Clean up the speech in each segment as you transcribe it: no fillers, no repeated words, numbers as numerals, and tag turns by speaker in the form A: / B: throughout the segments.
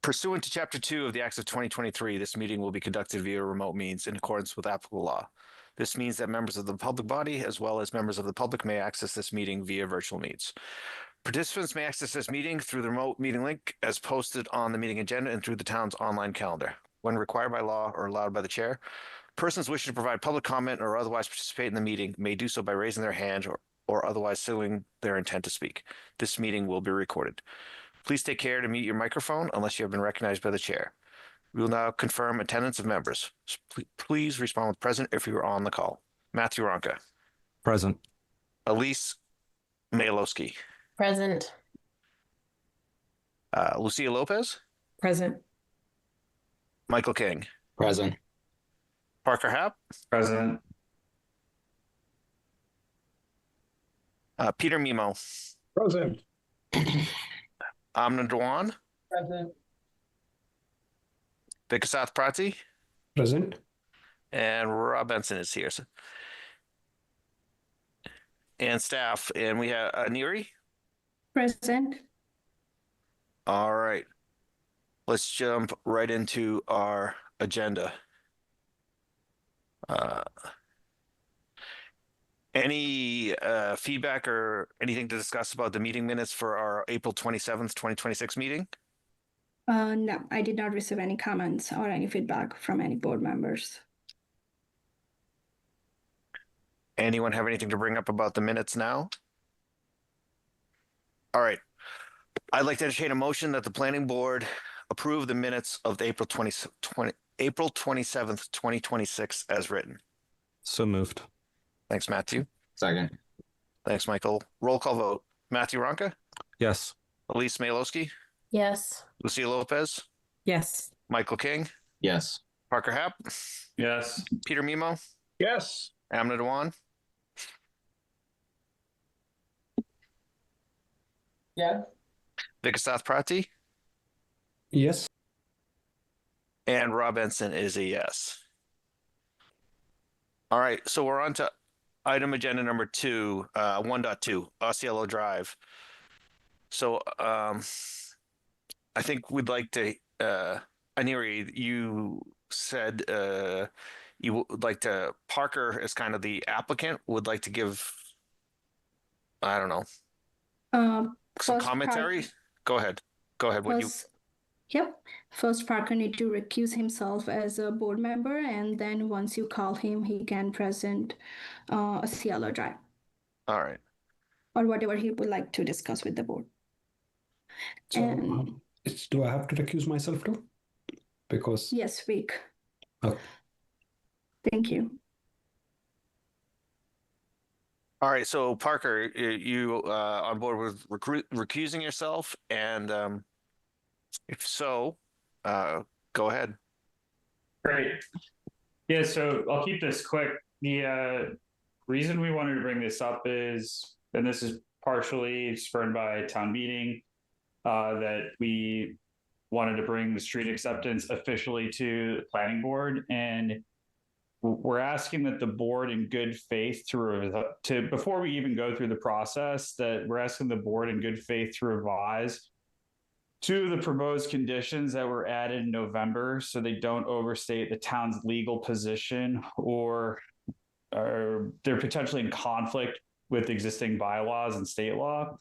A: Pursuant to Chapter 2 of the Acts of 2023, this meeting will be conducted via remote means in accordance with applicable law. This means that members of the public body, as well as members of the public, may access this meeting via virtual means. Participants may access this meeting through the remote meeting link as posted on the meeting agenda and through the town's online calendar. When required by law or allowed by the chair, persons wishing to provide public comment or otherwise participate in the meeting may do so by raising their hand or otherwise signaling their intent to speak. This meeting will be recorded. Please take care to mute your microphone unless you have been recognized by the chair. We will now confirm attendance of members. Please respond with present if you are on the call. Matthew Ronka.
B: Present.
A: Elise Malowski.
C: Present.
A: Lucia Lopez.
C: Present.
A: Michael King.
B: Present.
A: Parker Happ.
B: Present.
A: Peter Mimo.
D: Present.
A: Amna Dewan.
C: Present.
A: Vikasath Prati.
D: Present.
A: And Rob Benson is here. And staff. And we have Neri.
E: Present.
A: All right. Let's jump right into our agenda. Any feedback or anything to discuss about the meeting minutes for our April 27th, 2026 meeting?
E: No, I did not receive any comments or any feedback from any board members.
A: Anyone have anything to bring up about the minutes now? All right. I'd like to entertain a motion that the planning board approve the minutes of the April 27th, 2026 as written.
B: So moved.
A: Thanks, Matthew.
B: Second.
A: Thanks, Michael. Roll call vote. Matthew Ronka,
B: Yes.
A: Elise Malowski,
C: Yes.
A: Lucia Lopez,
C: Yes.
A: Michael King,
B: Yes.
A: Parker Happ,
B: Yes.
A: Peter Mimo,
D: Yes.
A: Amna Dewan,
C: Yeah.
A: Vikasath Prati,
D: Yes.
A: and Rob Benson is a yes. All right, so we're on to item agenda number 1.2, Osceola Drive. So I think we'd like to, Aniri, you said you would like to, Parker as kind of the applicant, would like to give, I don't know, some
E: First
A: commentary? Go ahead. Go ahead. What you?
E: Yep. First, Parker need to recuse himself as a board member, and then once you call him, he can present a Osceola Drive
A: All right.
E: or whatever he would like to discuss with the board.
D: So,
E: And
D: do I have to recuse myself too? Because
E: yes, speak.
D: Okay.
E: Thank you.
A: All right. So Parker, you on board with recusing yourself, and if so, go ahead.
F: Great. Yeah, so I'll keep this quick. The reason we wanted to bring this up is, and this is partially spurred by town meeting, that we wanted to bring the street acceptance officially to the planning board. And we're asking that the board in good faith before we even go through the process, that we're asking the board in good faith to revise two of the proposed conditions that were added in November so they don't overstate the town's legal position or they're potentially in conflict with existing bylaws and state law.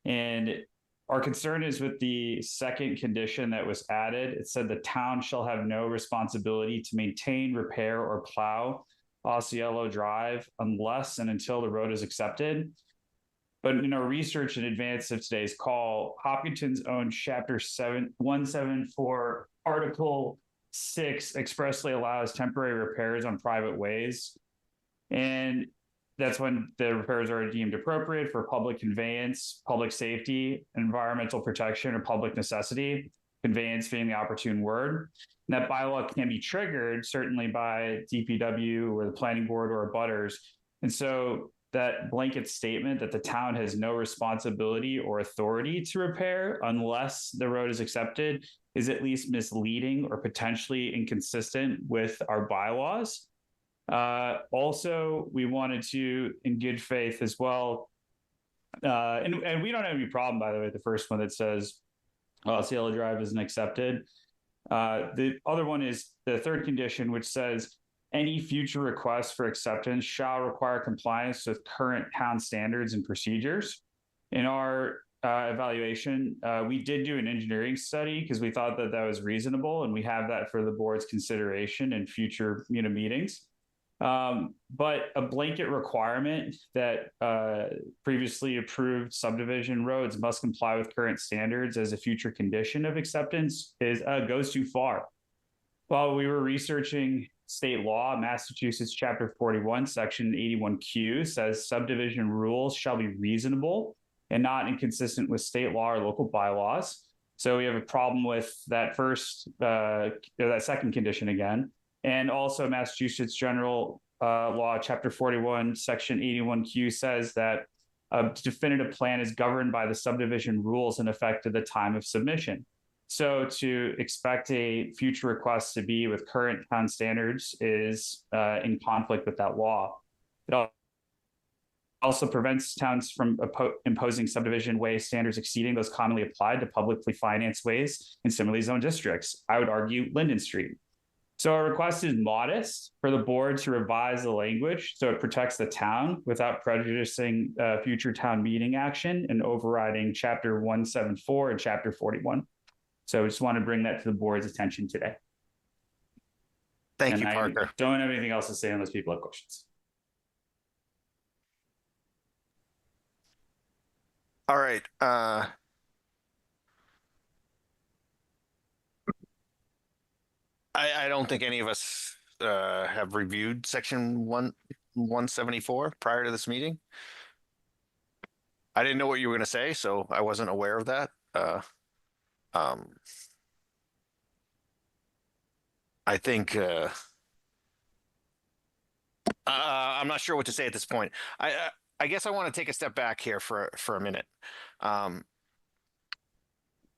F: And our concern is with the second condition that was added. It said the town shall have no responsibility to maintain, repair, or plow Osceola Drive unless and until the road is accepted. But in our research in advance of today's call, Hopkinton's own Chapter 174, Article 6 expressly allows temporary repairs on private ways. And that's when the repairs are deemed appropriate for public conveyance, public safety, environmental protection, or public necessity, conveyance being the opportune word. And that bylaw can be triggered certainly by DPW or the planning board or abutters. And so that blanket statement that the town has no responsibility or authority to repair unless the road is accepted is at least misleading or potentially inconsistent with our bylaws. Also, we wanted to, in good faith as well, and we don't have any problem, by the way, the first one that says Osceola Drive isn't accepted. The other one is the third condition, which says any future request for acceptance shall require compliance with current town standards and procedures. In our evaluation, we did do an engineering study because we thought that that was reasonable, and we have that for the board's consideration in future meetings. But a blanket requirement that previously approved subdivision roads must comply with current standards as a future condition of acceptance goes too far. While we were researching state law, Massachusetts Chapter 41, Section 81Q says subdivision rules shall be reasonable and not inconsistent with state law or local bylaws. So we have a problem with that that second condition again. And also Massachusetts General Law, Chapter 41, Section 81Q says that a definitive plan is governed by the subdivision rules in effect at the time of submission. So to expect a future request to be with current town standards is in conflict with that law. It also prevents towns from imposing subdivision way standards exceeding those commonly applied to publicly financed ways in similarly zoned districts. I would argue Linden Street. So our request is modest for the board to revise the language so it protects the town without prejudicing future town meeting action and overriding Chapter 174 and Chapter 41. So I just want to bring that to the board's attention today.
A: Thank
F: And
A: you, Parker.
F: I don't have anything else to say unless people have questions.
A: All right. I don't think any of us have reviewed section 174 prior to this meeting. I didn't know what you were going to say, so I wasn't aware of that. I think I'm not sure what to say at this point. I guess I want to take a step back here for a minute.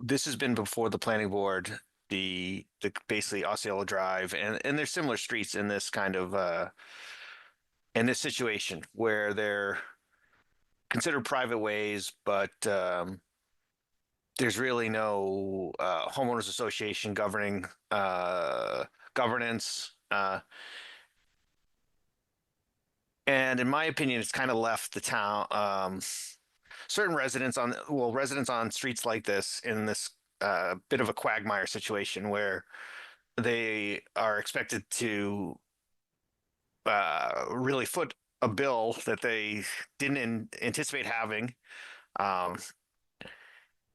A: This has been before the planning board, the basically Osceola Drive, and there's similar streets in this kind of in this situation where they're considered private ways, but there's really no homeowners association governing governance. And in my opinion, it's kind of left the town, certain residents on streets like this in this bit of a quagmire situation where they are expected to really foot a bill that they didn't anticipate having.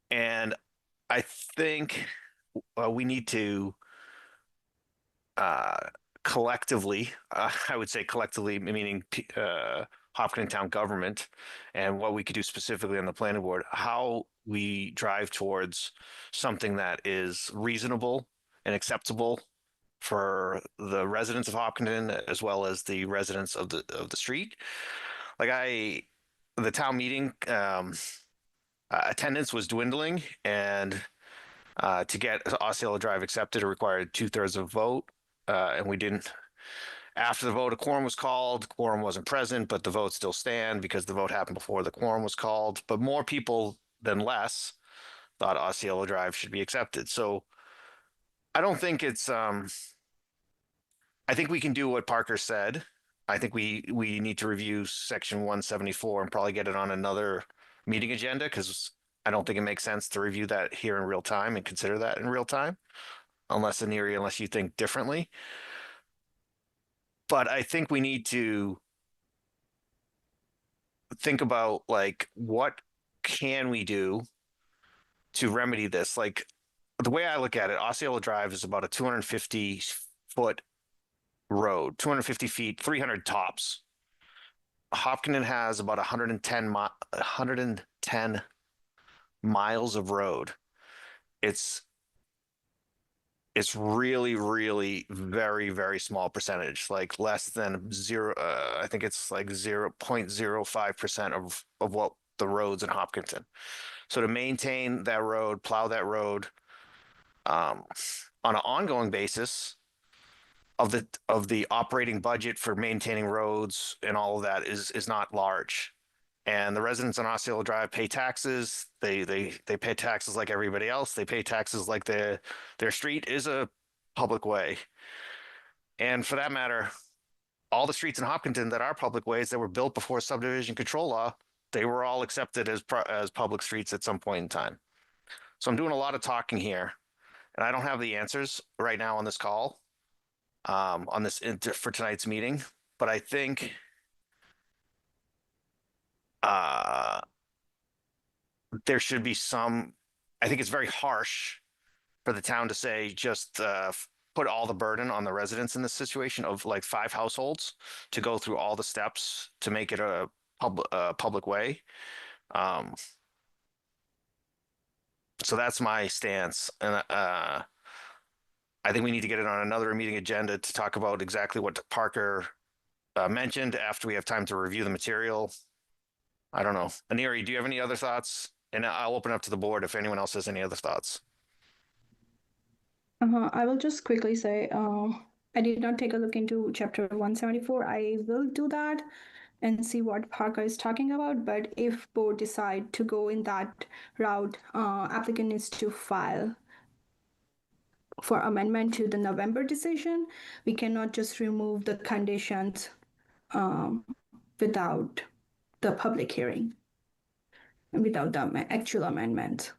A: And I think we need to collectively, I would say collectively, meaning Hopkinton Town government, and what we could do specifically on the planning board, how we drive towards something that is reasonable and acceptable for the residents of Hopkinton as well as the residents of the street. Like the town meeting attendance was dwindling, and to get Osceola Drive accepted, it required 2/3 of vote, and we didn't. After the vote, a quorum was called. Quorum wasn't present, but the vote still stand because the vote happened before the quorum was called. But more people than less thought Osceola Drive should be accepted. So I don't think it's. I think we can do what Parker said. I think we need to review section 174 and probably get it on another meeting agenda, because I don't think it makes sense to review that here in real time and consider that in real time, unless you think differently. But I think we need to think about, like, what can we do to remedy this? Like, the way I look at it, Osceola Drive is about a 250-foot road, 250 feet, 300 tops. Hopkinton has about 110 miles of road. It's really, really very, very small percentage, like less than zero. I think it's like 0.05% of what the roads in Hopkinton. So to maintain that road, plow that road on an ongoing basis of the operating budget for maintaining roads and all of that is not large. And the residents on Osceola Drive pay taxes. They pay taxes like everybody else. They pay taxes like their street is a public way. And for that matter, all the streets in Hopkinton that are public ways that were built before subdivision control law, they were all accepted as public streets at some point in time. So I'm doing a lot of talking here, and I don't have the answers right now on this call, on this for tonight's meeting. But I think there should be some. I think it's very harsh for the town to say just put all the burden on the residents in this situation of like 5 households to go through all the steps to make it a public way. So that's my stance, and I think we need to get it on another meeting agenda to talk about exactly what Parker mentioned after we have time to review the material. I don't know. Aneri, do you have any other thoughts? And I'll open up to the board if anyone else has any other thoughts.
E: I will just quickly say, I did not take a look into chapter 174. I will do that and see what Parker is talking about. But if board decide to go in that route, applicant needs to file for amendment to the November decision. We cannot just remove the conditions without the public hearing and without the actual amendment.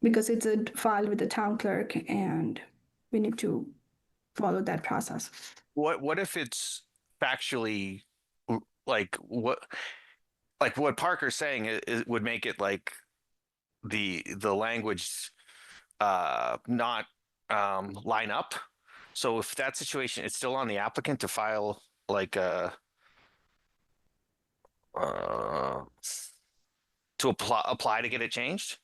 E: Because it's filed with the town clerk and we need to follow that process.
A: What if it's factually like what Parker's saying it would make it like the language not line up. So if that situation, it's still on the applicant to file like to apply to get it changed.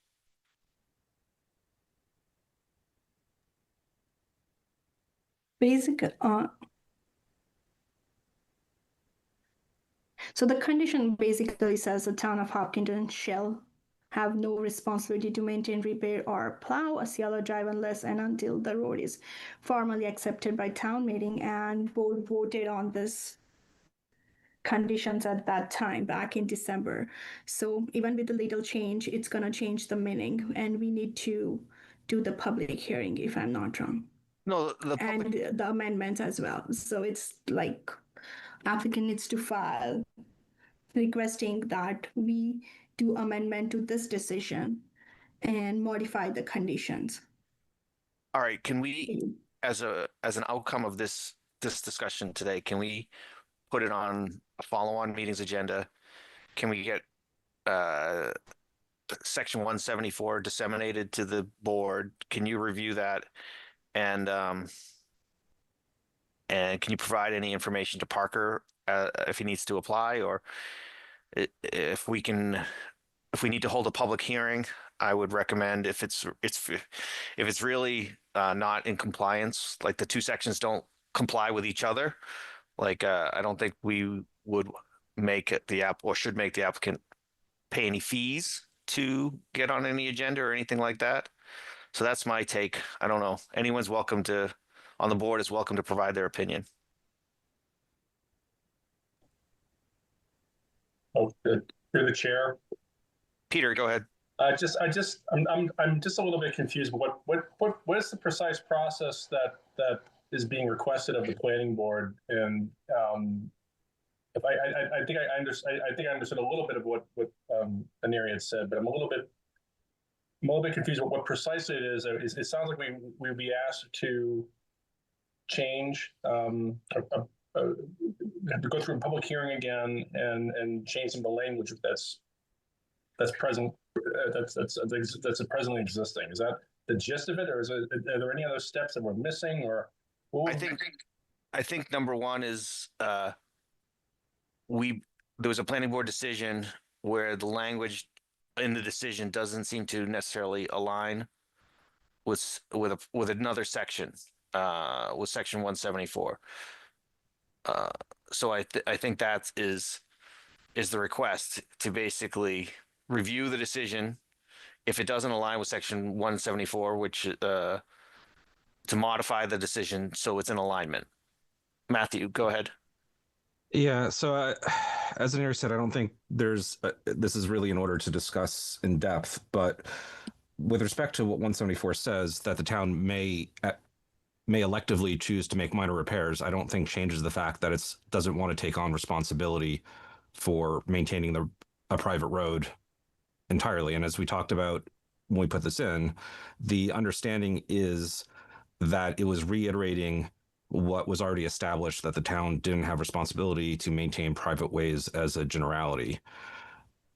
E: Basic, so the condition basically says the town of Hopkinton shall have no responsibility to maintain, repair, or plow Osceola Drive unless and until the road is formally accepted by town meeting, and board voted on this conditions at that time back in December. So even with the little change, it's gonna change the meaning, and we need to do the public hearing if I'm not wrong.
A: No, the
E: And
A: public,
E: the amendments as well. So it's like applicant needs to file requesting that we do amendment to this decision and modify the conditions.
A: all right, can we, as an outcome of this discussion today, can we put it on a follow-on meetings agenda? Can we get section 174 disseminated to the board? Can you review that? And can you provide any information to Parker if he needs to apply, or if we need to hold a public hearing? I would recommend if it's really not in compliance, like the 2 sections don't comply with each other, like I don't think we would make it should make the applicant pay any fees to get on any agenda or anything like that. So that's my take. I don't know. Anyone's welcome to, on the board is welcome to provide their opinion.
G: Oh, good. Through the chair.
A: Peter, go ahead.
G: I'm just a little bit confused. What is the precise process that is being requested of the planning board? And if I think I understood a little bit of what Aneri had said, but I'm a little bit confused what precisely it is. It sounds like we'd be asked to change, have to go through a public hearing again and change some of the language that's present, that's presently existing. Is that the gist of it, or are there any other steps that we're missing? Or
A: I think number one is there was a planning board decision where the language in the decision doesn't seem to necessarily align with another section, with section 174. So I think that is the request, to basically review the decision. If it doesn't align with section 174, which to modify the decision so it's in alignment. Matthew, go ahead.
B: Yeah, so as Anair said, I don't think this is really in order to discuss in depth, but with respect to what 174 says, that the town may electively choose to make minor repairs, I don't think changes the fact that it doesn't want to take on responsibility for maintaining a private road entirely. And as we talked about when we put this in, the understanding is that it was reiterating what was already established, that the town didn't have responsibility to maintain private ways as a generality.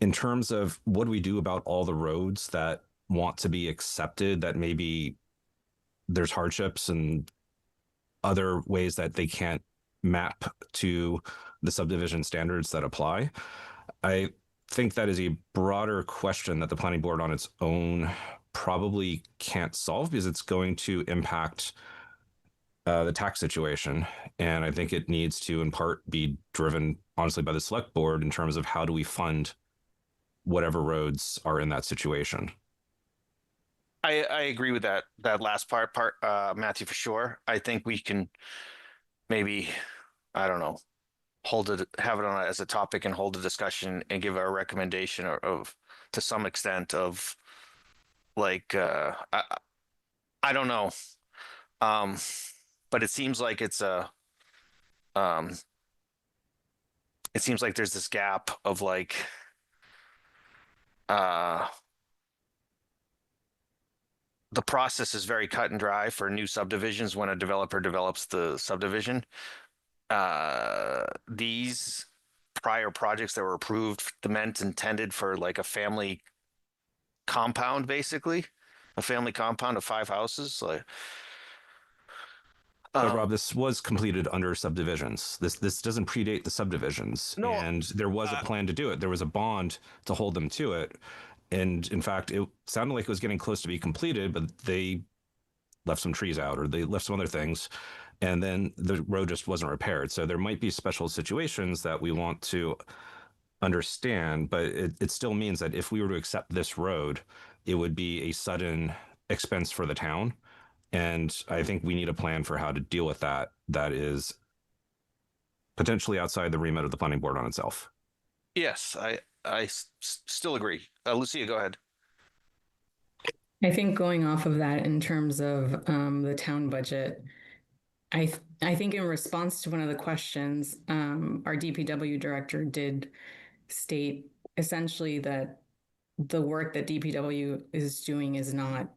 B: In terms of what do we do about all the roads that want to be accepted, that maybe there's hardships and other ways that they can't map to the subdivision standards that apply, I think that is a broader question that the planning board on its own probably can't solve, because it's going to impact the tax situation. And I think it needs to, in part, be driven, honestly, by the select board in terms of how do we fund whatever roads are in that situation.
A: I agree with that last part, Matthew, for sure. I think we can maybe, I don't know, have it on as a topic and hold a discussion and give our recommendation of to some extent of like I don't know. But it seems like it seems like there's this gap of like the process is very cut and dry for new subdivisions when a developer develops the subdivision. These prior projects that were approved, intended for like a family compound, basically, a family compound of 5 houses. Like,
B: But Rob, this was completed under subdivisions. This doesn't predate the subdivisions.
A: No,
B: and there was a plan to do it. There was a bond to hold them to it. And in fact, it sounded like it was getting close to be completed, but they left some trees out or they left some other things. And then the road just wasn't repaired. So there might be special situations that we want to understand, but it still means that if we were to accept this road, it would be a sudden expense for the town. And I think we need a plan for how to deal with that is potentially outside the remit of the planning board on itself.
A: yes, I still agree. Lucia, go ahead.
C: I think going off of that in terms of the town budget, I think in response to one of the questions, our DPW director did state essentially that the work that DPW is doing is not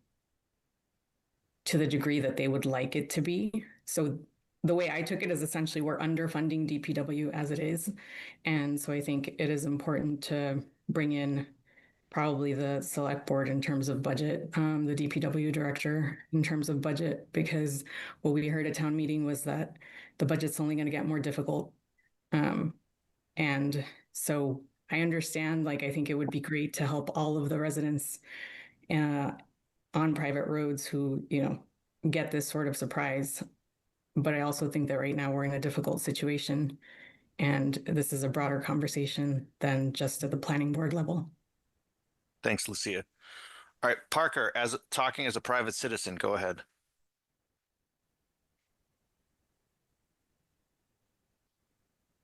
C: to the degree that they would like it to be. So the way I took it is essentially we're underfunding DPW as it is. And so I think it is important to bring in probably the select board in terms of budget, the DPW director in terms of budget, because what we heard at town meeting was that the budget's only going to get more difficult. And so I understand, like, I think it would be great to help all of the residents on private roads who, get this sort of surprise. But I also think that right now we're in a difficult situation, and this is a broader conversation than just at the planning board level.
A: Thanks, Lucia. All right, Parker, talking as a private citizen, go ahead.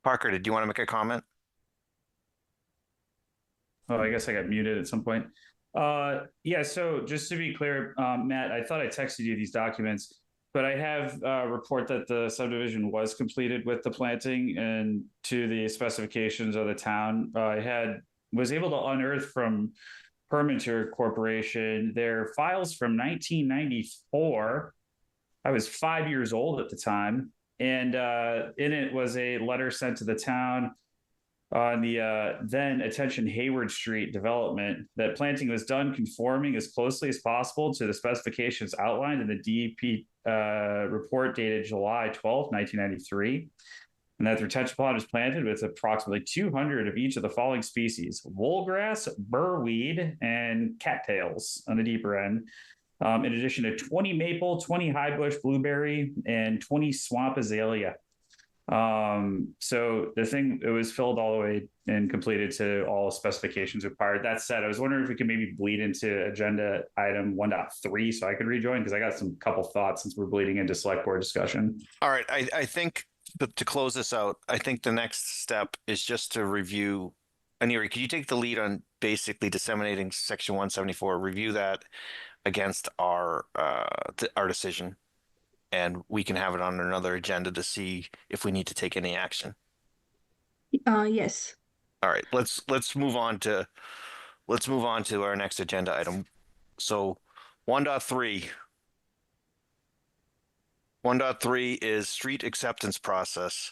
A: Parker, did you want to make a comment?
F: Oh, I guess I got muted at some point. Yeah, so just to be clear, Matt, I thought I texted you these documents, but I have a report that the subdivision was completed with the planting and to the specifications of the town. I was able to unearth from Permature Corporation their files from 1994. I was 5 years old at the time, and in it was a letter sent to the town on the then Attention Hayward Street development that planting was done conforming as closely as possible to the specifications outlined in the DEP report dated July 12, 1993. And that the retention pond was planted with approximately 200 of each of the following species: woolgrass, burrweed, and cattails on the deeper end. In addition to 20 maple, 20 highbush blueberry, and 20 swamp azalea. So it was filled all the way and completed to all specifications required. That said, I was wondering if we could maybe bleed into agenda item 1.3 so I could rejoin, because I got some couple thoughts since we're bleeding into select board discussion.
A: All right, I think but to close this out, I think the next step is just to review. Aniri, could you take the lead on basically disseminating section 174, review that against our our decision, and we can have it on another agenda to see if we need to take any action.
E: Yes.
A: All right, let's move on to our next agenda item. So 1.3. 1.3 is street acceptance process.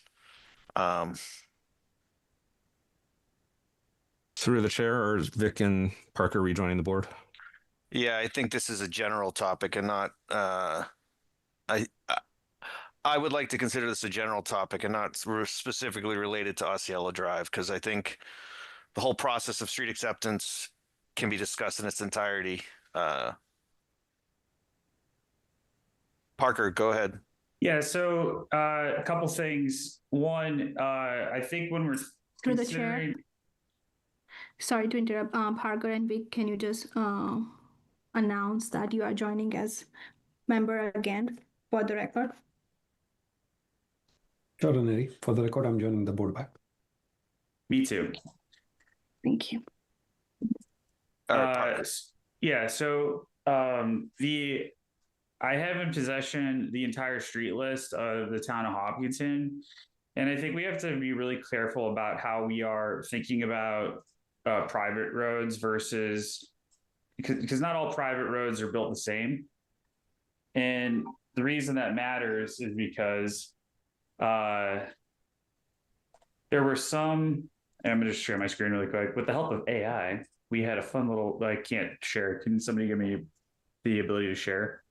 B: Through the chair, or is Vic and Parker rejoining the board?
A: Yeah, I think this is a general topic and not I would like to consider this a general topic and not specifically related to Osceola Drive, because I think the whole process of street acceptance can be discussed in its entirety. Parker, go ahead.
F: Yeah, so a couple things. One, I think when we're
E: Through the chair. Sorry to interrupt. Parker and Vic, can you just announce that you are joining as member again for the record?
D: Sure, Neri. For the record, I'm joining the board back.
F: Me too.
E: Thank you.
F: Yeah, so I have in possession the entire street list of the town of Hopkinton, and I think we have to be really careful about how we are thinking about private roads versus, because not all private roads are built the same. And the reason that matters is because there were some, and I'm going to just share my screen really quick. With the help of AI, we had a fun little, I can't share. Can somebody give me the ability to share?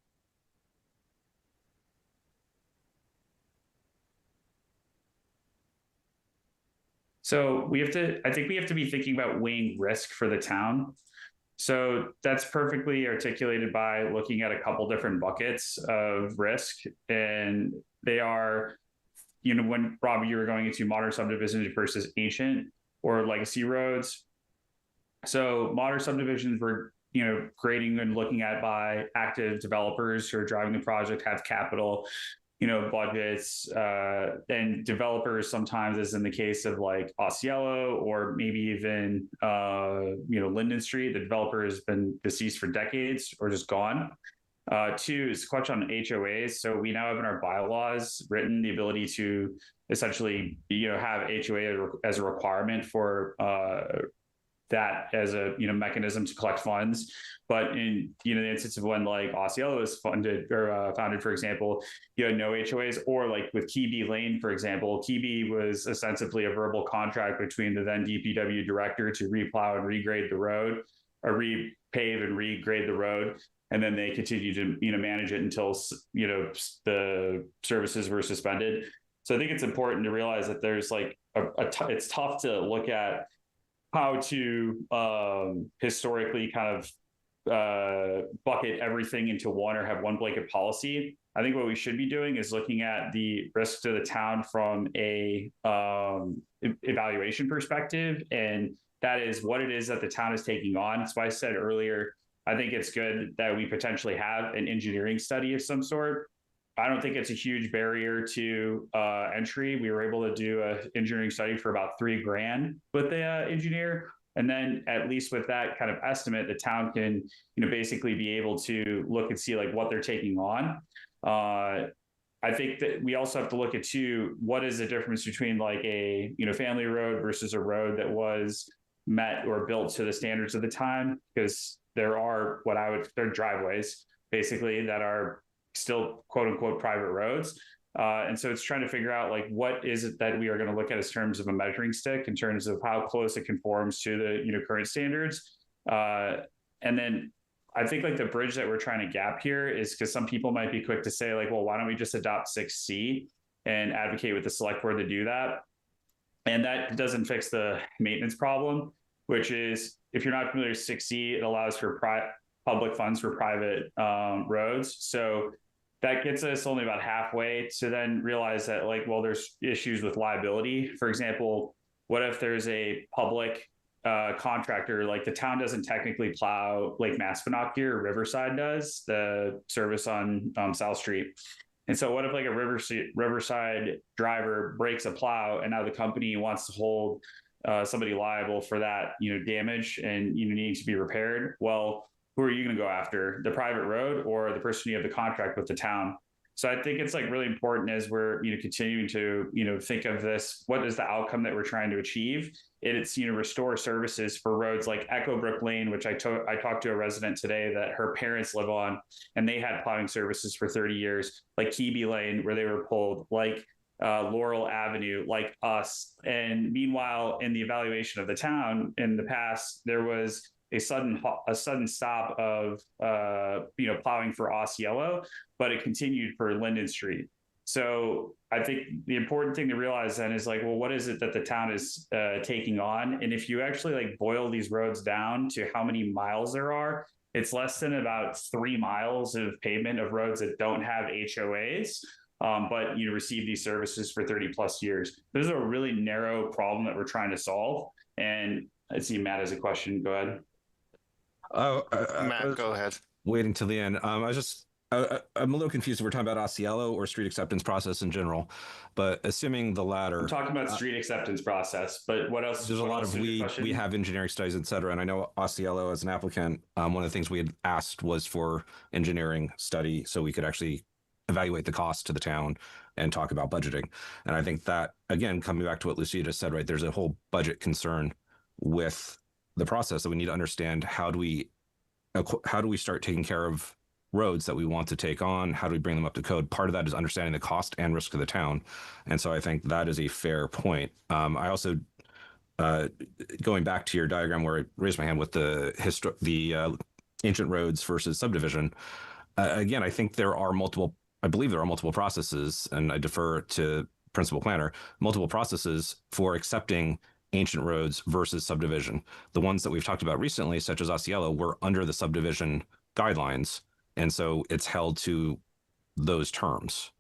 F: So I think we have to be thinking about weighing risk for the town. So that's perfectly articulated by looking at a couple different buckets of risk. And they are, when Robbie, you were going into modern subdivisions versus ancient or legacy roads. So modern subdivisions were, grading and looking at by active developers who are driving the project, have capital, budgets, and developers sometimes, as in the case of like Osceola or maybe even, Linden Street, the developer has been deceased for decades or just gone. Two is question on HOAs. So we now have in our bylaws written the ability to essentially, have HOA as a requirement for that as a mechanism to collect funds. But in the instance of when like Osceola was funded or founded, for example, you had no HOAs. Or like with Keeby Lane, for example, Keeby was ostensibly a verbal contract between the then DPW director to replow and regrade the road, or repave and regrade the road, and then they continued to manage it until the services were suspended. So I think it's important to realize that there's like it's tough to look at how to historically kind of bucket everything into one or have one blanket policy. I think what we should be doing is looking at the risk to the town from a evaluation perspective, and that is what it is that the town is taking on. That's why I said earlier, I think it's good that we potentially have an engineering study of some sort. I don't think it's a huge barrier to entry. We were able to do an engineering study for about $3,000 with the engineer. And then at least with that kind of estimate, the town can, basically be able to look and see like what they're taking on. I think that we also have to look at too, what is the difference between like a, family road versus a road that was met or built to the standards of the time, because there are they're driveways basically that are still quote unquote private roads. And so it's trying to figure out like, what is it that we are going to look at as terms of a measuring stick in terms of how close it conforms to the, current standards. And then I think like the bridge that we're trying to gap here is because some people might be quick to say like, well, why don't we just adopt 6C and advocate with the select board to do that? And that doesn't fix the maintenance problem, which is, if you're not familiar with 6C, it allows for public funds for private roads. So that gets us only about halfway to then realize that like, well, there's issues with liability. For example, what if there's a public contractor, like the town doesn't technically plow Lake Maspinock here, Riverside does, the service on South Street. And so what if like a Riverside driver breaks a plow and now the company wants to hold somebody liable for that, damage and, needing to be repaired? Well, who are you going to go after? The private road or the person you have the contract with the town? So I think it's like really important as we're, continuing to, think of this, what is the outcome that we're trying to achieve? It's, restore services for roads like Echo Brook Lane, which I talked to a resident today that her parents live on, and they had plowing services for 30 years, like Keeby Lane, where they were pulled, like Laurel Avenue, like us. And meanwhile, in the evaluation of the town in the past, there was a sudden stop of plowing for Osceola, but it continued for Linden Street. So I think the important thing to realize then is like, well, what is it that the town is taking on? And if you actually like boil these roads down to how many miles there are, it's less than about 3 miles of pavement of roads that don't have HOAs. But receive these services for 30 plus years. This is a really narrow problem that we're trying to solve. And I see Matt has a question. Go ahead.
B: Oh,
A: Matt, go ahead.
B: Waiting till the end. I'm a little confused if we're talking about Osceola or street acceptance process in general, but assuming the latter.
F: I'm talking about street acceptance process, but what else?
B: There's a lot of we have engineering studies, et cetera. And I know Osceola as an applicant, one of the things we had asked was for engineering study so we could actually evaluate the cost to the town and talk about budgeting. And I think that, again, coming back to what Lucida said, right, there's a whole budget concern with the process that we need to understand. How do we start taking care of roads that we want to take on? How do we bring them up to code? Part of that is understanding the cost and risk of the town. And so I think that is a fair point. I also, going back to your diagram where I raised my hand with the ancient roads versus subdivision, again, I believe there are multiple processes, and I defer to principal planner, multiple processes for accepting ancient roads versus subdivision. The ones that we've talked about recently, such as Osceola, were under the subdivision guidelines. And so it's held to those terms.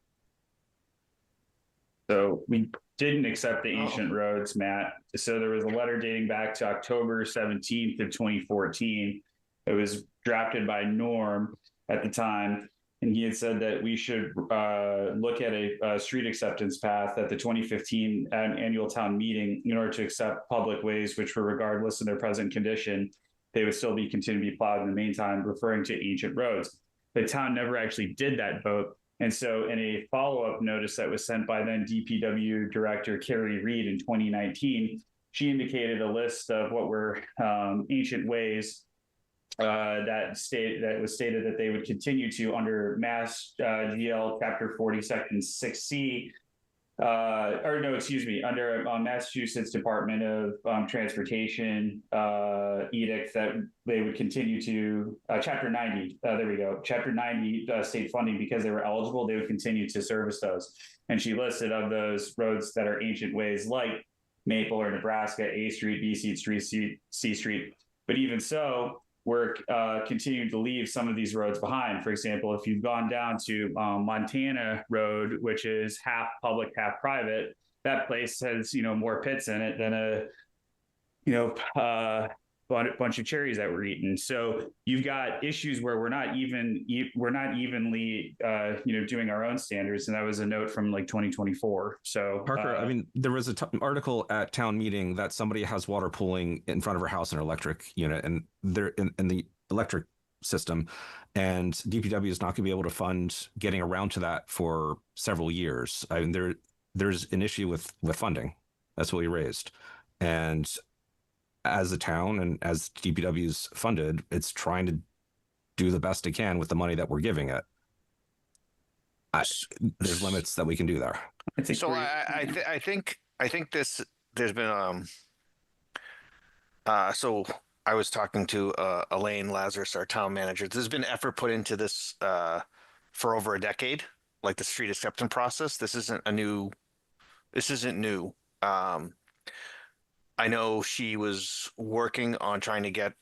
F: So we didn't accept the ancient roads, Matt. So there was a letter dating back to October 17th of 2014. It was drafted by Norm at the time. And he had said that we should look at a street acceptance path at the 2015 annual town meeting in order to accept public ways, which were regardless of their present condition, they would still continue to be plowed in the meantime, referring to ancient roads. The town never actually did that vote. And so in a follow-up notice that was sent by then DPW Director Carrie Reed in 2019, she indicated a list of what were ancient ways that was stated that they would continue to under Mass GL Chapter 40, Section 6C, under Massachusetts Department of Transportation edict that they would continue to Chapter 90. There we go. Chapter 90 state funding, because they were eligible, they would continue to service those. And she listed of those roads that are ancient ways like Maple or Nebraska, A Street, B Street, C Street. But even so, we're continuing to leave some of these roads behind. For example, if you've gone down to Montana Road, which is half public, half private, that place has more pits in it than a bunch of cherries that were eaten. So you've got issues where we're not evenly doing our own standards, and that was a note from like 2024. So
B: Parker, there was an article at town meeting that somebody has water pooling in front of her house in her electric unit, and they're in the electric system, and DPW is not going to be able to fund getting around to that for several years. There's an issue with funding. That's what we raised, and as a town and as DPW is funded, it's trying to do the best it can with the money that we're giving it. There's limits that we can do there.
A: So I think this, there's been so I was talking to Elaine Lazarus, our town manager. There's been effort put into this for over a decade, like the street acceptance process. This isn't new. I know she was working on trying to get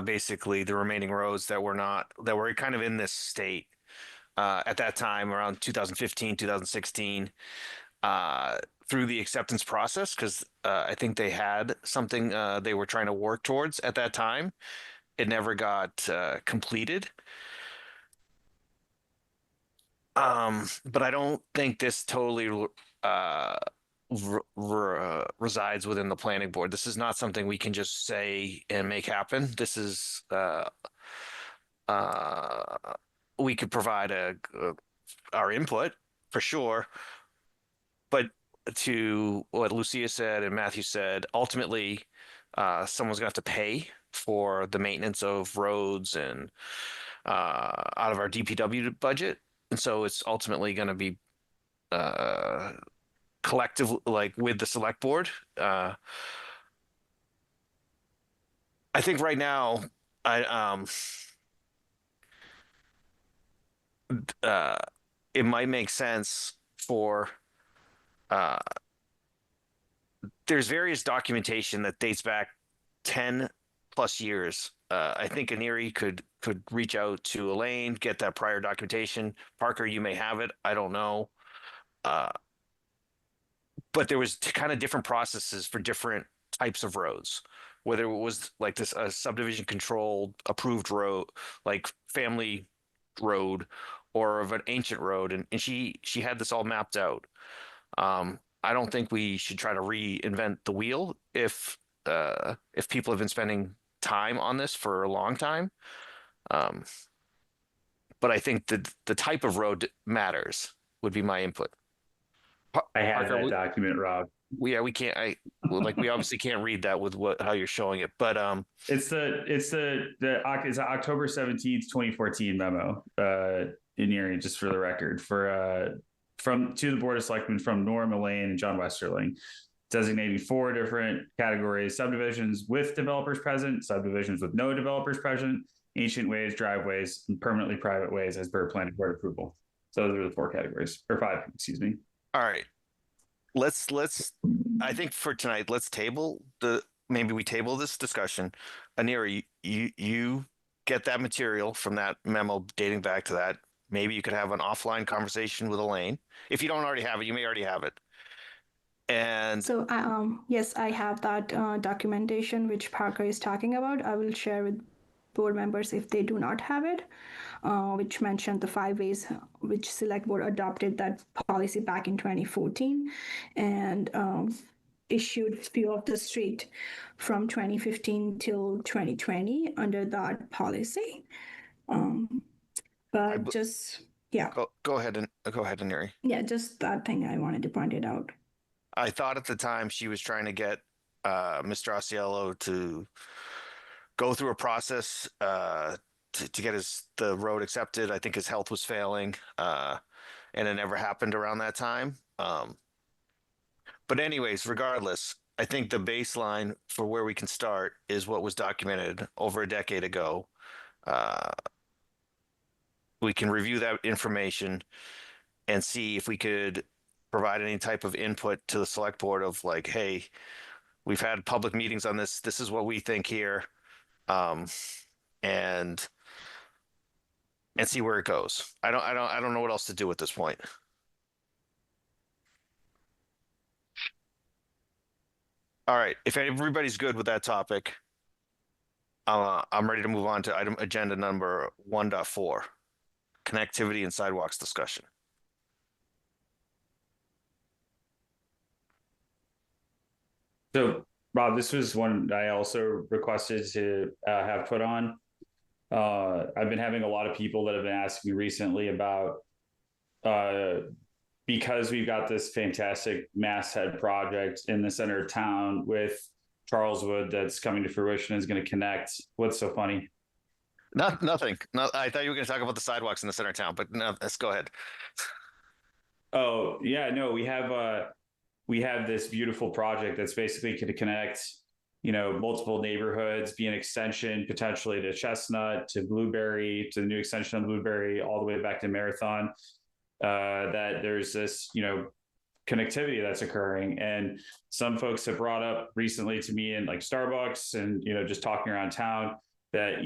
A: basically the remaining roads that were kind of in this state at that time, around 2015, 2016, through the acceptance process, because I think they had something they were trying to work towards at that time. It never got completed. But I don't think this totally resides within the planning board. This is not something we can just say and make happen. This is uh, we could provide our input for sure, but to what Lucia said and Matthew said, ultimately, someone's gonna have to pay for the maintenance of roads and out of our DPW budget, and so it's ultimately going to be collective, like with the select board. I think right now, I uh, it might make sense for there's various documentation that dates back 10 plus years. I think Aneri could reach out to Elaine, get that prior documentation. Parker, you may have it. I don't know. But there was kind of different processes for different types of roads, whether it was like this a subdivision controlled approved road, like family road, or of an ancient road, and she had this all mapped out. I don't think we should try to reinvent the wheel if people have been spending time on this for a long time. But I think that the type of road matters would be my input.
F: I have
A: Parker,
F: that document, Rob.
A: we can't we obviously can't read that with how you're showing it, but
F: It's the October 17th, 2014 memo in Erie, just for the record, for from to the Board of Selectmen from Norm, Elaine, and John Westerling, designating 4 different categories: subdivisions with developers present, subdivisions with no developers present, ancient ways, driveways, and permanently private ways as per planning board approval. So those are the 4 categories, or 5, excuse me.
A: all right, let's I think for tonight let's table maybe we table this discussion. Aneri, you get that material from that memo dating back to that. Maybe you could have an offline conversation with Elaine. If you don't already have it, you may already have it. And
E: So, yes, I have that documentation which Parker is talking about. I will share with board members if they do not have it, which mentioned the 5 ways which select board adopted that policy back in 2014 and issued few of the street from 2015 till 2020 under that policy. But just, yeah,
A: go ahead, Aneri.
E: yeah, just that thing I wanted to point it out.
A: I thought at the time she was trying to get Mr. Osceola to go through a process to get the road accepted. I think his health was failing, and it never happened around that time. But anyways, regardless, I think the baseline for where we can start is what was documented over a decade ago. We can review that information and see if we could provide any type of input to the select board of like, hey, we've had public meetings on this. This is what we think here. And see where it goes. I don't know what else to do at this point. All right, if everybody's good with that topic, I'm ready to move on to agenda number 1.4, connectivity and sidewalks discussion.
F: So, Rob, this was one I also requested to have put on. I've been having a lot of people that have been asking me recently about because we've got this fantastic masthead project in the center of town with Charleswood that's coming to fruition, is going to connect. What's so funny?
A: Nothing. No, I thought you were going to talk about the sidewalks in the center of town, but no, let's go ahead.
F: Oh yeah, no, we have this beautiful project that's basically going to connect, multiple neighborhoods, be an extension potentially to Chestnut, to Blueberry, to the new extension of Blueberry, all the way back to Marathon. That there's this, connectivity that's occurring. And some folks have brought up recently to me in like Starbucks and, just talking around town that,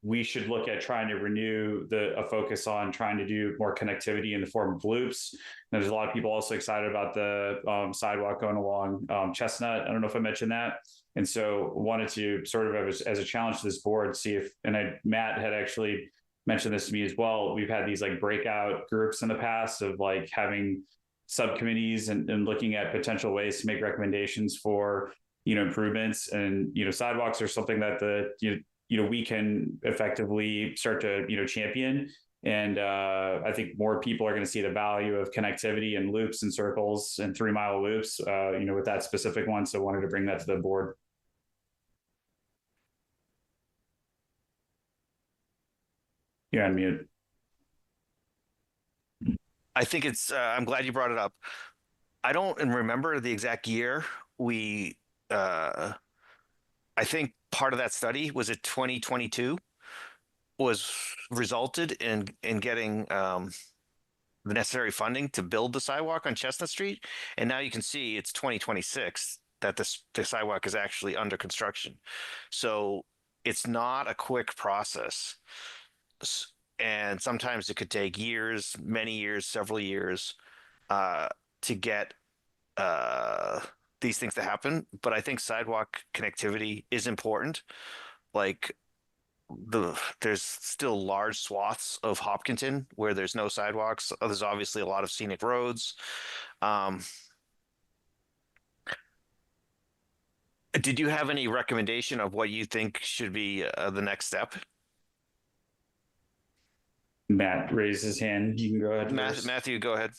F: we should look at trying to renew a focus on trying to do more connectivity in the form of loops. There's a lot of people also excited about the sidewalk going along Chestnut. I don't know if I mentioned that. And so wanted to sort of as a challenge to this board, see if, Matt had actually mentioned this to me as well. We've had these like breakout groups in the past of like having subcommittees and looking at potential ways to make recommendations for, improvements, and, sidewalks are something that we can effectively start to, champion. And I think more people are going to see the value of connectivity and loops and circles and 3-mile loops, with that specific one. So I wanted to bring that to the board. You're on mute.
A: I think I'm glad you brought it up. I don't remember the exact year I think part of that study was it 2022 was resulted in getting the necessary funding to build the sidewalk on Chestnut Street. And now you can see it's 2026 that the sidewalk is actually under construction. So it's not a quick process. And sometimes it could take years, many years, several years to get these things to happen. But I think sidewalk connectivity is important. Like there's still large swaths of Hopkinton where there's no sidewalks. There's obviously a lot of scenic roads. Did you have any recommendation of what you think should be the next step?
F: Matt raised his hand. You can go ahead.
A: Matthew, go ahead.